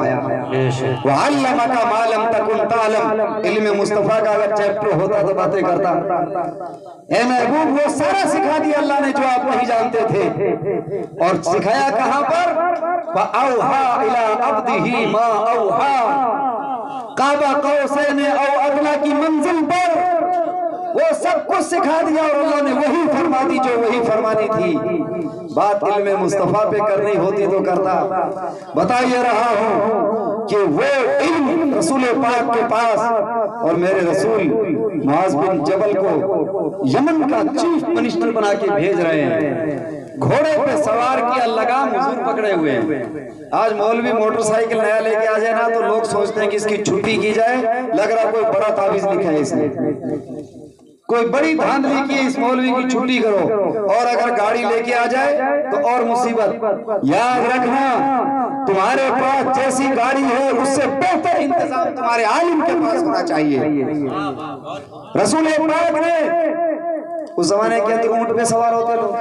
وَعَلَّمَكَ مَا لَمْ تَكُنْ تَعْلَمْ، علم مصطفیٰ کا اگر چیپٹر ہوتا تو باتیں کرتا۔ اے محبوب وہ سارا سکھا دیا اللہ نے جو آپ نہیں جانتے تھے، اور سکھایا کہاں پر؟ فَأَوْحَا إِلَىٰ عَبْدِهِ مَا أَوْحَا، قَابَ قَوْسَيْنِ أَوْ أَدْنَىٰ کی منزل پر وہ سب کچھ سکھا دیا، اور اللہ نے وہی فرما دی جو وہی فرمانی تھی۔ بات علم مصطفیٰ پہ کرنی ہوتی تو کرتا۔ بتا یہ رہا ہوں کہ وہ علم رسول پاک کے پاس، اور میرے رسول معاذ بن جبل کو یمن کا چیف منسٹر بنا کے بھیج رہے ہیں۔ گھوڑے پہ سوار کیا، لگام حضور پکڑے ہوئے ہیں۔ آج مولوی موٹر سائیکل نیا لے کے آ جائے نا تو لوگ سوچتے ہیں کہ اس کی چھٹی کی جائے، لگ رہا کوئی بڑا تعویذ لکھا ہے اس نے، کوئی بڑی دھاندلی کی ہے، اس مولوی کی چھٹی کرو۔ اور اگر گاڑی لے کے آ جائے تو اور مصیبت۔ یاد رکھنا تمہارے پاس جیسی گاڑی ہے اس سے بہتر انتظام تمہارے عالم کے پاس ہونا چاہیے۔ رسول پاک نے اس زمانے کے اندر اونٹ پہ سوار ہوتے لوگ،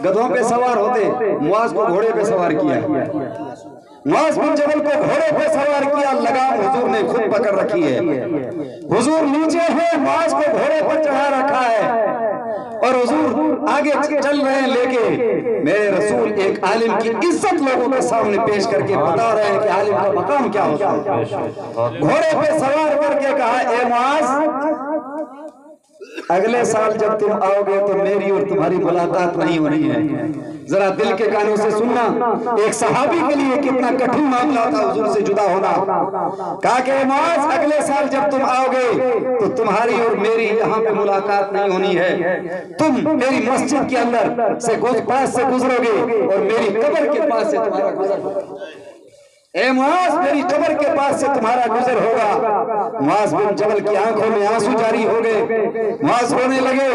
گدھوں پہ سوار ہوتے، معاذ کو گھوڑے پہ سوار کیا۔ معاذ بن جبل کو گھوڑے پہ سوار کیا، لگام حضور نے خود پکڑ رکھی ہے۔ حضور نیچے ہے، معاذ کو گھوڑے پر چڑھا رکھا ہے، اور حضور آگے چل رہے ہیں لے کے۔ میرے رسول ایک عالم کی عزت لوگوں کے سامنے پیش کر کے بتا رہے ہیں کہ عالم کا مقام کیا ہوتا ہے۔ گھوڑے پہ سوار کر کے کہا اے معاذ اگلے سال جب تم آؤ گے تو میری اور تمہاری ملاقات نہیں ہونی ہے۔ ذرا دل کے کانوں سے سننا، ایک صحابی کے لیے کتنا کٹھن معاملہ تھا حضور سے جدا ہونا۔ کہا کہ معاذ اگلے سال جب تم آؤ گے تو تمہاری اور میری یہاں پہ ملاقات نہیں ہونی ہے، تم میری مسجد کے اندر سے پاس سے گزرو گے اور میری قبر کے پاس سے تمہارا گزر ہوگا۔ اے معاذ میری قبر کے پاس سے تمہارا گزر ہوگا۔ معاذ بن جبل کی آنکھوں میں آنسو جاری ہو گئے، معاذ رونے لگے۔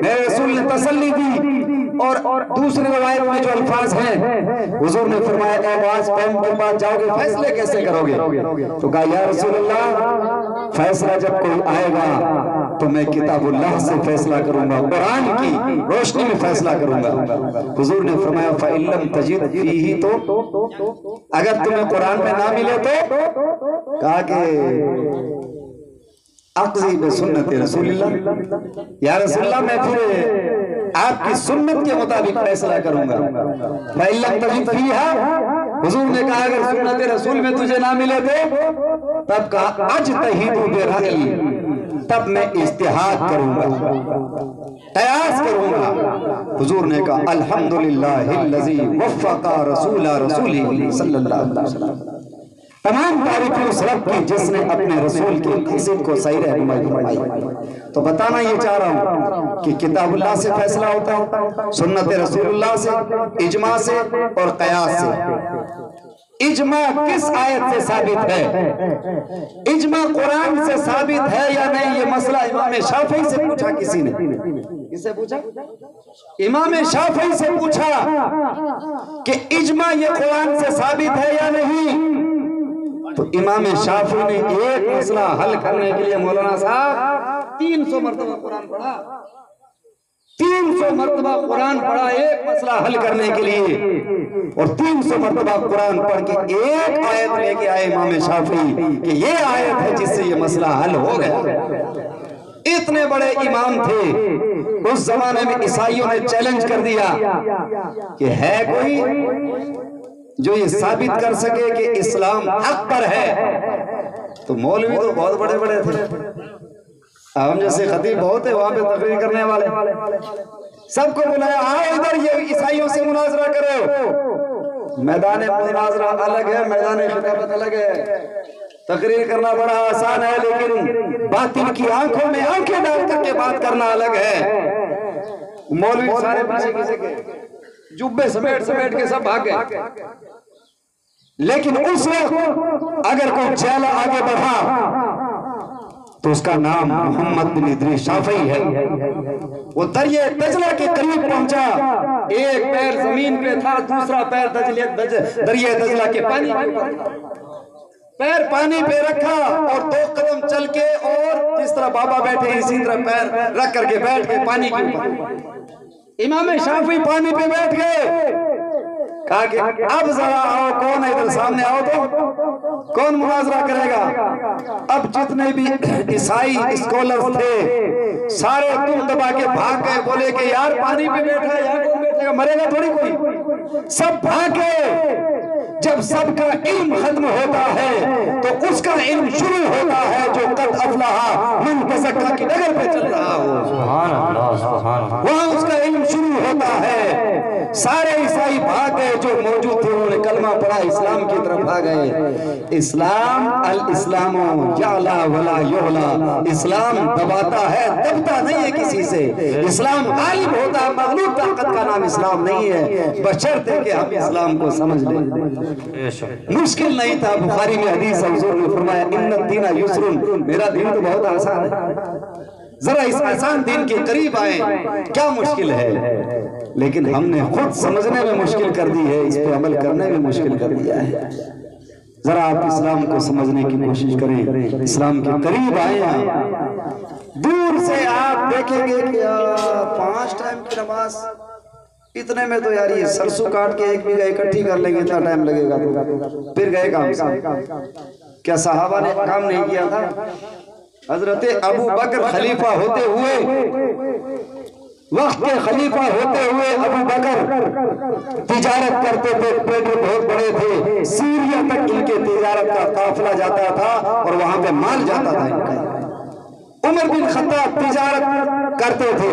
میرے رسول نے تسلی دی اور دوسری روایت میں جو الفاظ ہیں حضور نے فرمایا اے معاذ قوم کے پاس جاؤ گے فیصلے کیسے کرو گے؟ تو کہا یا رسول اللہ فیصلہ جب کوئی آئے گا تو میں کتاب اللہ سے فیصلہ کروں گا، قرآن کی روشنی میں فیصلہ کروں گا۔ حضور نے فرمایا فَإِن لَّمْ تَجِدْ فِيهِ، تو اگر تمہیں قرآن میں نہ ملے تو کہا کہ اقضی بسنت رسول اللہ، یا رسول اللہ میں پھر آپ کی سنت کے مطابق فیصلہ کروں گا۔ فَإِن لَّمْ تَجِدْ فِيهَا، حضور نے کہا اگر سنت رسول میں تجھے نہ ملے تو تب کہا اجتہد برأیی، تب میں اجتہاد کروں گا، قیاس کروں گا۔ حضور نے کہا الحمدللہ الذی وفق رسول رسولہ صلی اللہ علیہ وسلم، تمام تعریفیں اس رب کی جس نے اپنے رسول کی مقصد کو صحیح رہنمائی فرمائی۔ تو بتانا یہ چاہ رہا ہوں کہ کتاب اللہ سے فیصلہ ہوتا ہے، سنت رسول اللہ سے، اجماع سے اور قیاس سے۔ اجماع کس آیت سے ثابت ہے؟ اجماع قرآن سے ثابت ہے یا نہیں؟ یہ مسئلہ امام شافعی سے پوچھا کسی نے۔ کس سے پوچھا؟ امام شافعی سے پوچھا کہ اجماع یہ قرآن سے ثابت ہے یا نہیں؟ تو امام شافعی نے ایک مسئلہ حل کرنے کے لیے مولانا صاحب 300 مرتبہ قرآن پڑھا، 300 مرتبہ قرآن پڑھا ایک مسئلہ حل کرنے کے لیے، اور 300 مرتبہ قرآن پڑھ کے ایک آیت لے کے آئے امام شافعی کہ یہ آیت ہے جس سے یہ مسئلہ حل ہو گیا۔ اتنے بڑے امام تھے، اس زمانے میں عیسائیوں نے چیلنج کر دیا کہ ہے کوئی جو یہ ثابت کر سکے کہ اسلام حق پر ہے؟ تو مولوی تو بہت بڑے بڑے تھے، ہم جیسے خطیب بہت ہے وہاں پہ تقریر کرنے والے، سب کو بلایا آؤ ادھر یہ عیسائیوں سے مناظرہ کرو۔ میدان مناظرہ الگ ہے، میدان خطابت الگ ہے۔ تقریر کرنا بڑا آسان ہے لیکن باطل کی آنکھوں میں آنکھیں ڈال کر کے بات کرنا الگ ہے۔ مولوی سارے پیچھے کسی کے جبے سمیٹ سمیٹ کے سب بھاگ گئے، لیکن اس وقت اگر کوئی چیلا آگے بڑھا تو اس کا نام محمد بن ادریس شافعی ہے۔ وہ دریائے دجلہ کے قریب پہنچا، ایک پیر زمین پہ تھا، دوسرا پیر دریائے دجلہ کے پانی پہ، پیر پانی پہ رکھا اور 2 قدم چل کے اور جس طرح بابا بیٹھے اسی طرح پیر رکھ کر کے بیٹھ کے پانی کے اوپر۔ امام شافعی پانی پہ بیٹھ گئے، کہا کہ اب ذرا آؤ، کون ہے ادھر سامنے آؤ تو کون مناظرہ کرے گا؟ اب جتنے بھی عیسائی اسکولرز تھے سارے تم دبا کے بھاگ گئے، بولے کہ یار پانی پہ بیٹھا ہے یہاں کون بیٹھے گا، مرے گا تھوڑی کوئی۔ سب بھاگ گئے۔ جب سب کا علم ختم ہوتا ہے تو اس کا علم شروع ہوتا ہے جو قد افلح من تزکا کی ڈگر پہ چل رہا ہو، سبحان اللہ سبحان اللہ، وہاں اس کا علم شروع ہوتا ہے۔ سارے عیسائی بھاگ گئے جو موجود تھے، انہوں نے کلمہ پڑھا، اسلام کی طرف آ گئے۔ اسلام الاسلام یعلا ولا یعلا، اسلام دباتا ہے دبتا نہیں ہے کسی سے، اسلام غالب ہوتا ہے، مغلوب طاقت کا نام اسلام نہیں ہے، بشرطے کہ ہم اسلام کو سمجھ لیں۔ مشکل نہیں تھا، بخاری میں حدیث حضور نے فرمایا ان الدین یسر، میرا دین تو بہت آسان ہے، ذرا اس آسان دین کے قریب آئیں، کیا مشکل ہے؟ لیکن ہم نے خود سمجھنے میں مشکل کر دی ہے، اس پہ عمل کرنے میں مشکل کر دیا ہے۔ ذرا آپ اسلام کو سمجھنے کی کوشش کریں، اسلام کے قریب آئیں۔ دور سے آپ دیکھیں گے کہ 5 ٹائم کی نماز، اتنے میں تو یار یہ سرسوں کاٹ کے ایک بیگھہ اکٹھی کر لیں گے، اتنا ٹائم لگے گا، پھر گئے کام سے۔ کیا صحابہ نے کام نہیں کیا تھا؟ حضرت ابو بکر خلیفہ ہوتے ہوئے، وقت کے خلیفہ ہوتے ہوئے ابو بکر تجارت کرتے تھے، پیٹے بہت بڑے تھے، سیریا تک ان کے تجارت کا قافلہ جاتا تھا اور وہاں پہ مال جاتا تھا ان کا۔ عمر بن خطاب تجارت کرتے تھے،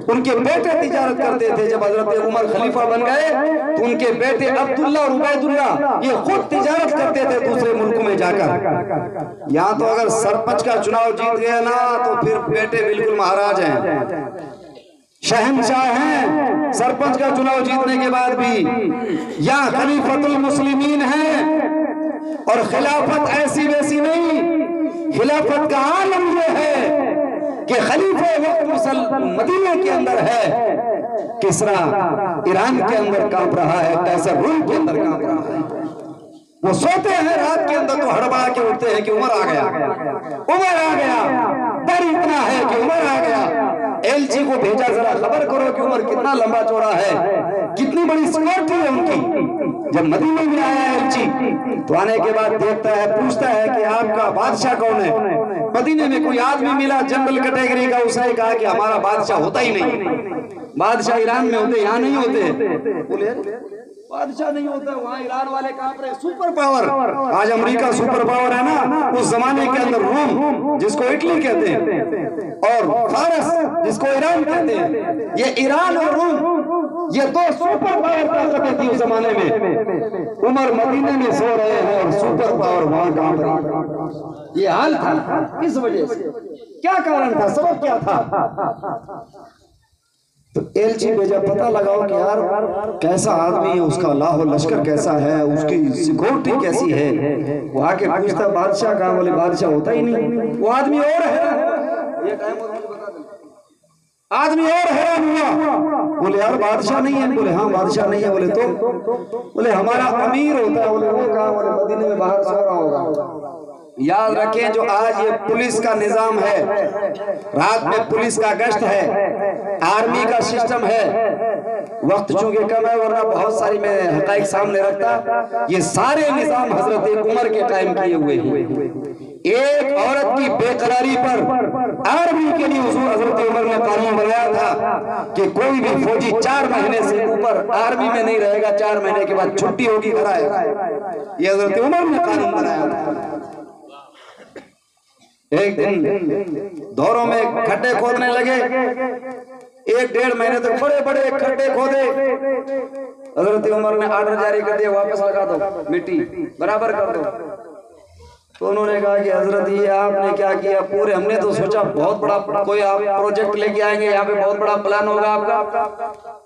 ان کے بیٹے تجارت کرتے تھے. جب حضرت عمر خلیفہ بن گئے تو ان کے بیٹے عبداللہ اور عبید اللہ یہ خود تجارت کرتے تھے دوسرے ملکوں میں جا کر. یہاں تو اگر سرپنچ کا چناؤ جیت گیا نا تو پھر بیٹے بالکل مہاراج ہیں، شہنشاہ ہیں. سرپنچ کا چناؤ جیتنے کے بعد بھی یہاں خلیفۃ المسلمین ہیں. اور خلافت ایسی ویسی نہیں، خلافت کا عالم یہ ہے کہ خلیفہ وقت مدینہ کے اندر ہے، کسرا ایران کے اندر کانپ رہا ہے، قیصر روم کے اندر کانپ رہا ہے. وہ سوتے ہیں رات کے اندر تو ہڑبڑا کے اٹھتے ہیں کہ عمر آ گیا، عمر آ گیا. ڈر اتنا ہے کہ عمر آ گیا. ایلچی کو بھیجا ذرا خبر کرو کہ عمر کتنا لمبا چوڑا ہے، کتنی بڑی سکیورٹی ہے ان کی. جب مدینے میں آیا ایلچی تو آنے کے بعد دیکھتا ہے، پوچھتا ہے کہ آپ کا بادشاہ کون ہے. مدینے میں کوئی آدمی ملا جنرل کیٹیگری کا، اس نے کہا کہ ہمارا بادشاہ ہوتا ہی نہیں، بادشاہ ایران میں ہوتے یہاں نہیں ہوتے. بولے بادشاہ نہیں ہوتا وہاں ایران والے کہاں پر سپر پاور. آج امریکہ سپر پاور ہے نا، اس زمانے کے اندر روم جس کو اٹلی کہتے ہیں اور فارس جس کو ایران کہتے ہیں، یہ ایران اور روم یہ دو سپر پاور طاقتیں تھی اس زمانے میں. عمر مدینے میں سو رہے ہیں اور سپر پاور وہاں کام رہے. یہ حال تھا. کس وجہ سے؟ کیا کارن تھا؟ سبب کیا تھا؟ تو ایلچی بھیجا پتہ لگاؤ کہ یار کیسا آدمی ہے، اس کا لاہو لشکر کیسا ہے، اس کی سیکورٹی کیسی ہے. وہ آ کے پوچھتا بادشاہ کہاں؟ بولے بادشاہ ہوتا ہی نہیں. وہ آدمی اور ہے، آدمی اور حیران ہوا. بولے یار بادشاہ نہیں ہے. بولے ہاں بادشاہ نہیں ہے. بولے تو؟ بولے ہمارا امیر ہوتا ہے. بولے وہ کہاں؟ بولے مدینے میں باہر سو رہا ہوگا. یاد رکھیں جو آج یہ پولیس کا نظام ہے، رات میں پولیس کا گشت ہے، آرمی کا سسٹم ہے. وقت چونکہ کم ہے ورنہ بہت ساری میں حقائق سامنے رکھتا. یہ سارے نظام حضرت عمر کے قائم کیے ہوئے ہیں. ایک عورت کی بے قراری پر آرمی کے لیے حضور حضرت عمر نے قانون بنایا تھا کہ کوئی بھی فوجی 4 مہینے سے اوپر آرمی میں نہیں رہے گا، 4 مہینے کے بعد چھٹی ہوگی گھر آئے گا. یہ حضرت عمر نے قانون بنایا تھا. ایک دن دوروں میں کھڈے کھودنے لگے، 1-1.5 مہینے تک بڑے بڑے کھڈے کھودے. حضرت عمر نے آرڈر جاری کر دیا واپس لگا دو، مٹی برابر کر دو. تو انہوں نے کہا کہ حضرت یہ آپ نے کیا کیا؟ پورے ہم نے تو سوچا بہت بڑا کوئی آپ پروجیکٹ لے کے آئیں گے، یہاں پہ بہت بڑا پلان ہوگا آپ کا.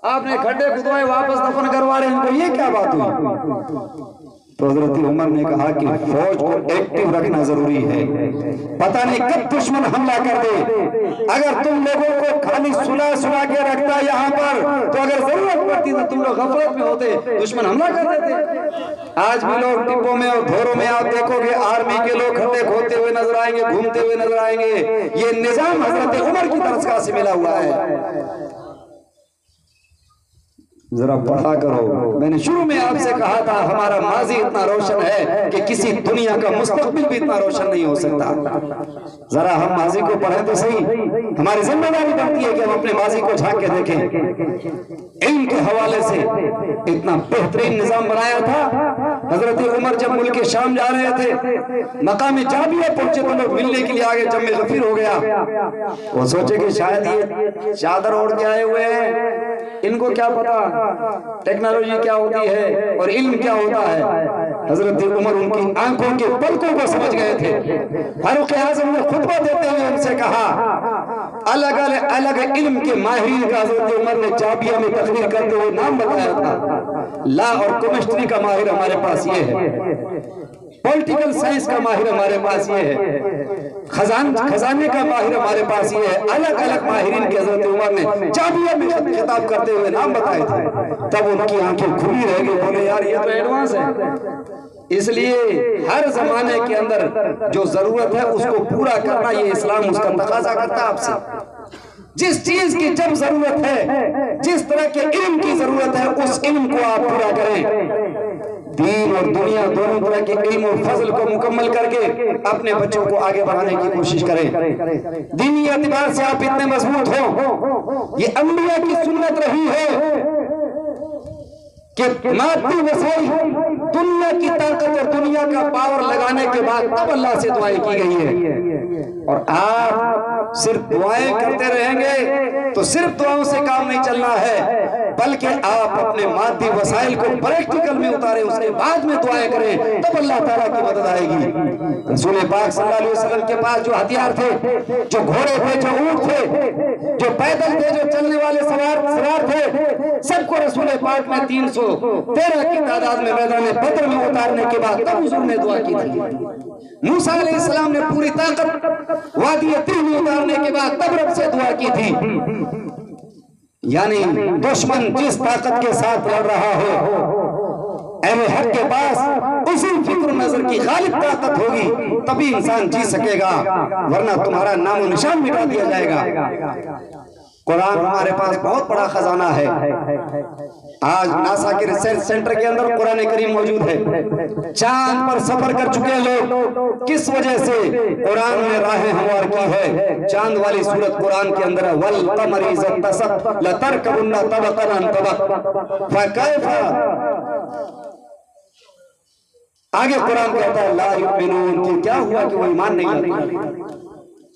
آپ نے کھڈے کھدوائے واپس دفن کروا رہے ہیں، یہ کیا بات ہوئی؟ تو حضرت عمر نے کہا کہ فوج کو ایکٹیو رکھنا ضروری ہے، پتہ نہیں کب دشمن حملہ کر دے. اگر تم لوگوں کو خالی سلا کے رکھتا یہاں پر تو اگر ضرورت پڑتی تو تم لوگ غفلت میں ہوتے، دشمن حملہ کر دیتے. آج بھی لوگ ٹپوں میں اور دھوروں میں آپ دیکھو گے آرمی کے لوگ کھڈے کھودتے ہوئے نظر آئیں گے، گھومتے ہوئے نظر آئیں گے. یہ نظام حضرت عمر کی درسگاہ سے ملا ہوا ہے. ذرا پڑھا کرو. میں نے شروع میں آپ سے کہا تھا ہمارا ماضی اتنا روشن ہے کہ کسی دنیا کا مستقبل بھی اتنا روشن نہیں ہو سکتا. ذرا ہم ماضی کو پڑھیں تو صحیح. ہماری ذمہ داری بنتی ہے کہ ہم اپنے ماضی کو جھانک کے دیکھیں. علم کے حوالے سے اتنا بہترین نظام بنایا تھا. حضرت عمر جب ملک شام جا رہے تھے، مقام جابیہ پہنچے تو لوگ ملنے کے لیے آگے جم غفیر ہو گیا. وہ سوچے کہ شاید یہ چادر اوڑھ کے آئے ہوئے ہیں، ان کو کیا پتا ٹیکنالوجی کیا ہوتی ہے اور علم کیا ہوتا ہے. حضرت عمر ان کی آنکھوں کے پلکوں کو سمجھ گئے تھے. فاروق اعظم نے خطبہ دیتے ہوئے ان سے کہا، الگ الگ علم کے ماہرین کا حضرت عمر نے جابیہ میں تقریر کرتے ہوئے نام بتایا تھا. لا اور کیمسٹری کا ماہر ہمارے پاس یہ ہے، پولیٹیکل سائنس کا ماہر ہمارے پاس یہ ہے، خزانے کا ماہر ہمارے پاس یہ ہے. الگ الگ ماہرین کے حضرت عمر نے جابیہ میں خطاب کرتے ہوئے نام بتائے تھے. تب ان کی آنکھیں کھلی رہ گئی. بولے یار یہ تو ایڈوانس ہے. اس لیے ہر زمانے کے اندر جو ضرورت ہے اس کو پورا کرنا یہ اسلام اس کا تقاضا کرتا ہے آپ سے. جس چیز کی جب ضرورت ہے، جس طرح کے علم کی ضرورت ہے، اس علم کو آپ پورا کریں. دین اور دنیا دونوں طرح کے علم اور فضل کو مکمل کر کے اپنے بچوں کو آگے بڑھانے کی کوشش کریں. دینی اعتبار سے آپ اتنے مضبوط ہوں. یہ انبیاء کی سنت رہی ہے کہ مادی وسائل دنیا کی طاقت اور دنیا دنیا کا پاور لگانے کے بعد تب اللہ سے دعائیں کی گئی ہے۔ اور آپ صرف دعائیں کرتے رہیں گے تو صرف دعاؤں سے کام نہیں چلنا ہے، بلکہ آپ اپنے مادی وسائل کو پریکٹیکل میں اتاریں، اس کے بعد میں دعائیں کریں، تب اللہ تعالیٰ کی مدد آئے گی۔ رسول پاک صلی اللہ علیہ وسلم کے پاس جو ہتھیار تھے، جو گھوڑے تھے، جو اونٹ تھے، جو پیدل تھے، جو چلنے والے سوار تھے، سب کو رسول پاک نے 313 کی تعداد میں میدان بدر میں اتارنے کے بعد تب حضور نے دعا کی تھی۔ موسیٰ علیہ السلام نے پوری طاقت وادی تیہ میں اتارنے کے بعد تب رب سے دعا کی تھی۔ یعنی دشمن جس طاقت کے ساتھ لڑ رہا ہو، اہل حق کے پاس اسی فکر نظر کی غالب طاقت ہوگی، تبھی انسان جی سکے گا، ورنہ تمہارا نام و نشان مٹا دیا جائے گا۔ قرآن ہمارے پاس بہت بڑا خزانہ ہے۔ آج ناسا کے ریسرچ سینٹر کے اندر قرآن کریم موجود ہے۔ چاند پر سفر کر چکے لوگ کس وجہ سے قرآن نے راہ ہموار کی ہے۔ چاند والی سورت قرآن کے اندر ہے، وَالْقَمَرِ إِذَا اتَّسَقَ لَتَرْكَبُنَّ طَبَقًا عَنْ طَبَقٍ فَكَيْفَ۔ آگے قرآن کہتا ہے لا یؤمنون، کہ کیا ہوا کہ وہ ایمان نہیں لاتے۔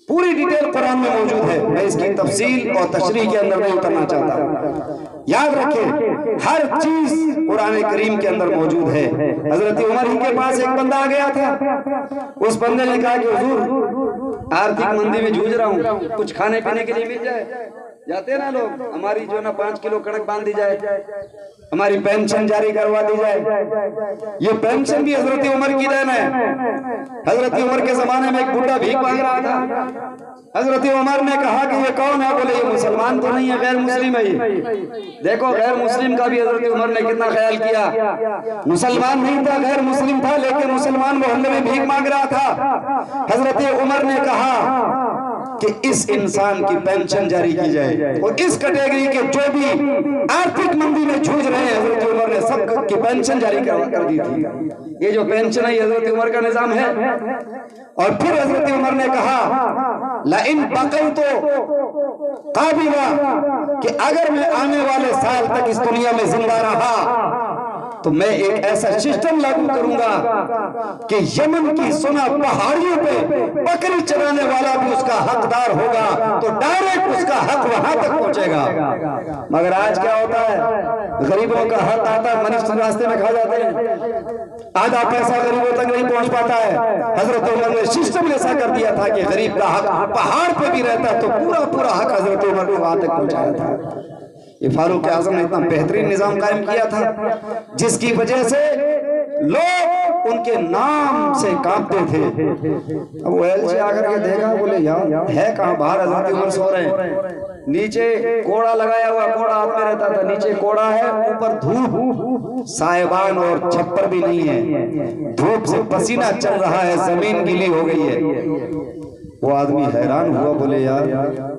پوری ڈیٹیل قرآن میں موجود ہے، میں اس کی تفصیل اور تشریح کے اندر نہیں اترنا چاہتا۔ یاد رکھیں ہر چیز قرآن کریم کے اندر موجود ہے۔ حضرت عمر ہی کے پاس ایک بندہ آ گیا تھا، اس بندے نے کہا کہ حضور آرتھک مندی میں جھوج رہا ہوں، کچھ کھانے پینے کے لیے مل جائے۔ جاتے ہیں نا لوگ، ہماری جو نا 5 کلو کڑک باندھ دی جائے، ہماری پینشن جاری کروا دی جائے۔ یہ پینشن بھی حضرت عمر کی دین ہے۔ حضرت عمر کے زمانے میں ایک بڈھا بھیک مانگ رہا تھا، حضرت عمر نے کہا کہ یہ کون ہے؟ بولے یہ مسلمان تو نہیں ہے، غیر مسلم ہے یہ۔ دیکھو غیر مسلم کا بھی حضرت عمر نے کتنا خیال کیا۔ مسلمان نہیں تھا، غیر مسلم تھا، لیکن مسلمان محلے میں بھیک مانگ رہا تھا۔ حضرت عمر نے کہا کہ اس انسان کی پینشن جاری کی جائے، اور اس کیٹیگری کے جو بھی آرتھک مندی میں جھوج رہے ہیں حضرت عمر نے سب کی پینشن جاری کر دی تھی۔ یہ جو پینشن ہے یہ حضرت عمر کا نظام ہے۔ اور پھر حضرت عمر نے کہا لَإِن بَقَيْتُ قَابِلًا، کہ اگر میں آنے والے سال تک اس دنیا میں زندہ رہا تو میں ایک ایسا سسٹم لاگو کروں گا کہ یمن کی سنا پہاڑیوں پہ بکری چرانے والا بھی اس کا حقدار ہوگا، تو ڈائریکٹ اس کا حق وہاں تک پہنچے گا۔ مگر آج کیا ہوتا ہے، غریبوں کا حق آتا ہے منسٹ راستے میں کھا جاتے ہیں، آدھا پیسہ غریبوں تک نہیں پہنچ پاتا ہے۔ حضرت عمر نے سسٹم ایسا کر دیا تھا کہ غریب کا حق پہاڑ پہ بھی رہتا تو پورا حق حضرت عمر نے وہاں تک پہنچایا تھا۔ یہ فاروق اعظم نے اتنا بہترین نظام قائم کیا تھا جس کی وجہ سے لوگ ان کے نام سے کانپتے تھے۔ اب وہ ایل سے آ کر کے دیکھا، بولے یار ہے کہاں؟ باہر حضرت عمر سو رہے ہیں، نیچے کوڑا لگایا ہوا، کوڑا ہاتھ میں رہتا تھا، نیچے کوڑا ہے، اوپر دھوپ، سائبان اور چھپر بھی نہیں ہے، دھوپ سے پسینہ چل رہا ہے، زمین گیلی ہو گئی ہے۔ وہ آدمی حیران ہوا، بولے یار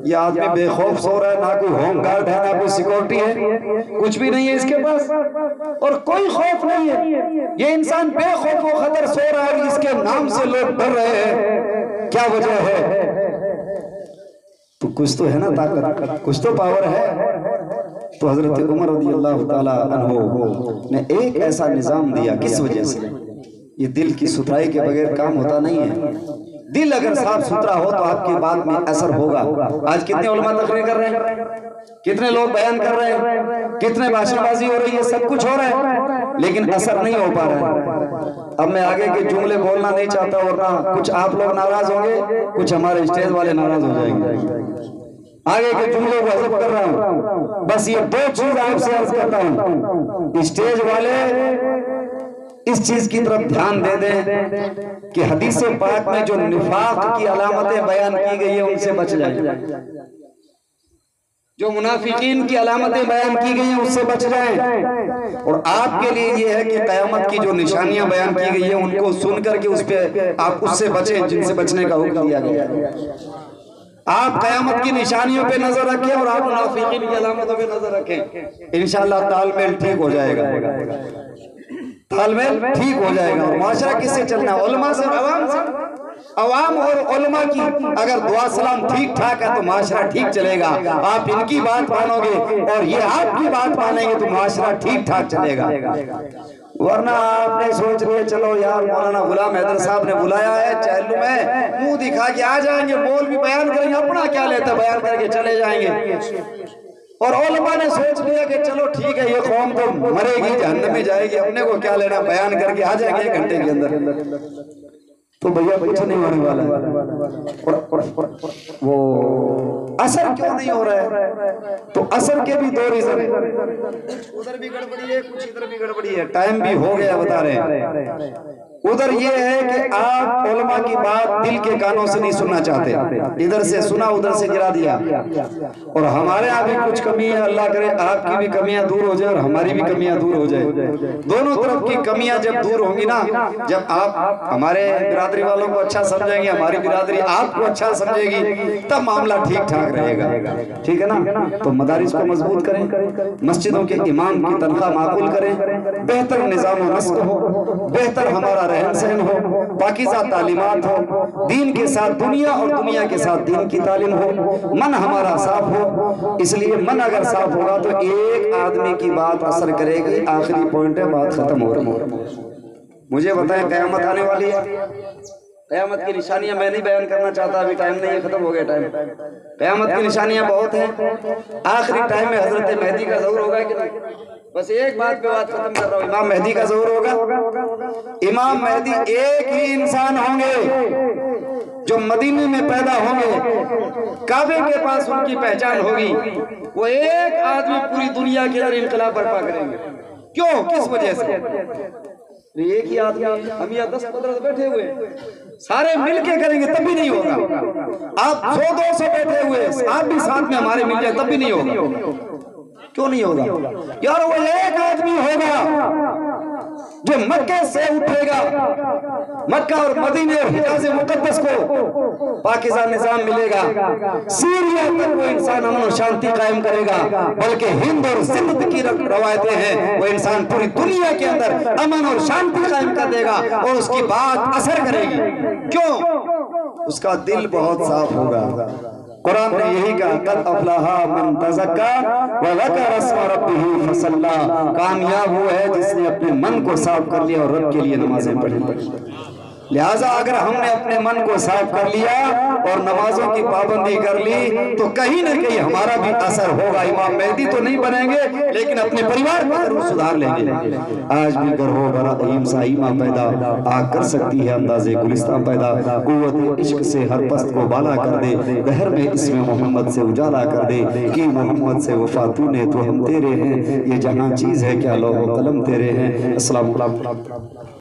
یہ آدمی بے خوف سو رہا ہے، نہ کوئی ہوم گارڈ ہے، نہ کوئی سیکورٹی ہے، کچھ بھی نہیں ہے اس کے پاس، اور کوئی خوف نہیں ہے، یہ انسان بے خوف و خطر سو رہا ہے، اس کے نام سے لوگ ڈر رہے ہیں، کیا وجہ ہے؟ تو کچھ تو ہے نا طاقت، کچھ تو پاور ہے۔ تو حضرت عمر رضی اللہ تعالیٰ عنہ نے ایک ایسا نظام دیا، کس وجہ سے؟ یہ دل کی ستھرائی کے بغیر کام ہوتا نہیں ہے۔ دل اگر صاف ستھرا ہو تو آپ کی بات میں اثر ہوگا۔ آج کتنے علماء تقریر کر رہے ہیں، کتنے لوگ بیان کر رہے ہیں، کتنے بھاشن بازی ہو رہی ہے، سب کچھ ہو رہا ہے، لیکن اثر نہیں ہو پا رہا ہے۔ اب میں آگے کے جملے بولنا نہیں چاہتا، ورنہ کچھ آپ لوگ ناراض ہوں گے، کچھ ہمارے اسٹیج والے ناراض ہو جائیں گے۔ آگے کے جملے کو حذف کر رہا ہوں، بس یہ 2 چیز آپ سے عرض کرتا ہوں۔ اسٹیج والے اس چیز کی طرف دھیان دے دیں کہ حدیث پاک میں جو نفاق کی علامتیں بیان کی گئی ہیں ان سے بچ جائیں، جو منافقین کی علامتیں بیان کی گئی ہیں اس سے بچ جائیں۔ اور آپ کے لیے یہ ہے کہ قیامت کی جو نشانیاں بیان کی گئی ہیں ان کو سن کر کے اس پہ آپ اس سے بچیں جن سے بچنے کا حکم دیا گیا ہے۔ آپ قیامت کی نشانیوں پہ نظر رکھیں اور آپ منافقین کی علامتوں پہ نظر رکھیں، انشاءاللہ تال میل ٹھیک ہو جائے گا، تال میل ٹھیک ہو جائے گا۔ اور معاشرہ کس سے چلنا ہے؟ علماء سے، عوام سے۔ عوام اور علماء کی اگر دعا سلام ٹھیک ٹھاک ہے تو معاشرہ ٹھیک چلے گا۔ آپ ان کی بات مانو گے اور یہ آپ کی بات مانیں گے تو معاشرہ ٹھیک ٹھاک چلے گا۔ ورنہ آپ نے سوچ لیا چلو یار مولانا غلام حیدر صاحب نے بلایا ہے چہلم میں منہ دکھا کے آ جائیں گے، بول بھی بیان کریں گے، اپنا کیا لیتا بیان کر کے چلے جائیں گے۔ اور علماء نے سوچ لیا کہ چلو ٹھیک ہے یہ قوم تو مرے گی جہنم میں جائے گی، اپنے کو کیا لینا، بیان کر کے آ جائیں گے 1 گھنٹے کے اندر۔ تو بھیا کچھ نہیں ہونے والا ہے۔ وہ اثر کیوں نہیں ہو رہا ہے؟ تو اثر کے بھی 2 ریزن، ادھر بھی گڑبڑی ہے کچھ ادھر بھی گڑبڑی ہے، ٹائم بھی ہو گیا بتا رہے ہیں۔ ادھر یہ ہے کہ آپ علماء کی بات دل کے کانوں سے نہیں سننا چاہتے، ادھر سے سنا ادھر سے گرا دیا۔ اور ہمارے آپ بھی کچھ کمی ہے، اللہ کرے آپ کی بھی کمیاں دور ہو جائے اور ہماری بھی کمیاں دور ہو جائے۔ دونوں طرف کی کمیاں جب دور ہوں گی نا، جب آپ ہمارے برادری والوں کو اچھا سمجھیں گے، ہماری برادری آپ کو اچھا سمجھے گی، تب معاملہ ٹھیک ٹھاک رہے گا، ٹھیک ہے نا؟ تو مدارس کو مضبوط کریں، مسجدوں کے امام کی تنخواہ معقول کریں، بہتر نظام و نسق ہو، بہتر ہمارا رہن سہن ہو، پاکیزہ تعلیمات ہو، دین کے ساتھ دنیا اور دنیا کے ساتھ دین کی تعلیم ہو، من ہمارا صاف ہو۔ اس لیے من اگر صاف ہوگا تو ایک آدمی کی بات اثر کرے گی، آخری پوائنٹ ہے، بات ختم ہو رہی ہے۔ مجھے بتائیں قیامت آنے والی ہے، قیامت کی نشانیاں میں نہیں بیان کرنا چاہتا، ابھی ٹائم نہیں ہے، ختم ہو گیا ٹائم۔ قیامت کی نشانیاں بہت ہیں، آخری ٹائم میں حضرت مہدی کا ظہور ہوگا کہ نہیں؟ بس ایک بات پہ بات ختم کر رہا ہوں، امام مہدی کا ظہور ہوگا۔ امام مہدی ایک ہی انسان ہوں گے جو مدینے میں پیدا ہوں گے، کعبے کے پاس ان کی پہچان ہوگی، وہ ایک آدمی پوری دنیا کے اندر انقلاب برپا کریں گے۔ کیوں؟ کس وجہ سے؟ ایک ہی آدمی، ہم یہاں 10-15 بیٹھے ہوئے، سارے مل کے کریں گے تب بھی نہیں ہوگا۔ آپ 100-200 بیٹھے ہوئے، آپ بھی ساتھ میں ہمارے مل جائے تب بھی نہیں ہوگا۔ کیوں نہیں ہوگا؟ یار وہ ایک آدمی ہوگا جو مکہ سے اٹھے گا، مکہ اور مدینے اور حجاز مقدس کو پاکیزہ نظام ملے گا، سیریا تک وہ انسان امن و شانتی قائم کرے گا، بلکہ ہند اور سندھ کی روایتیں ہیں، وہ انسان پوری دنیا کے اندر امن اور شانتی قائم کر دے گا اور اس کی بات اثر کرے گی۔ کیوں؟ اس کا دل بہت صاف ہوگا۔ قرآن نے یہی کہا، قد افلح من تزکا وذکر اسم ربہ فصلی، کامیاب وہ ہے جس نے اپنے من کو صاف کر لیا اور رب کے لیے نمازیں پڑھی۔ لہٰذا اگر ہم نے اپنے من کو صاف کر لیا اور نمازوں کی پابندی کر لی تو کہیں نہ کہیں ہمارا بھی اثر ہوگا۔ امام مہدی تو نہیں بنیں گے لیکن اپنے پریوار کو ضرور سدھار لیں گے۔ آج بھی گر ہو برا ایم سائیمہ پیدا، آگ کر سکتی ہے انداز گلستان پیدا، قوت عشق سے ہر پست کو بالا کر دے، دہر میں اسم محمد سے اجالا کر دے، کی محمد سے وفا تو نے تو ہم تیرے ہیں، یہ جہاں چیز ہے کیا لوح و قلم تیرے ہیں۔ السلام علیکم۔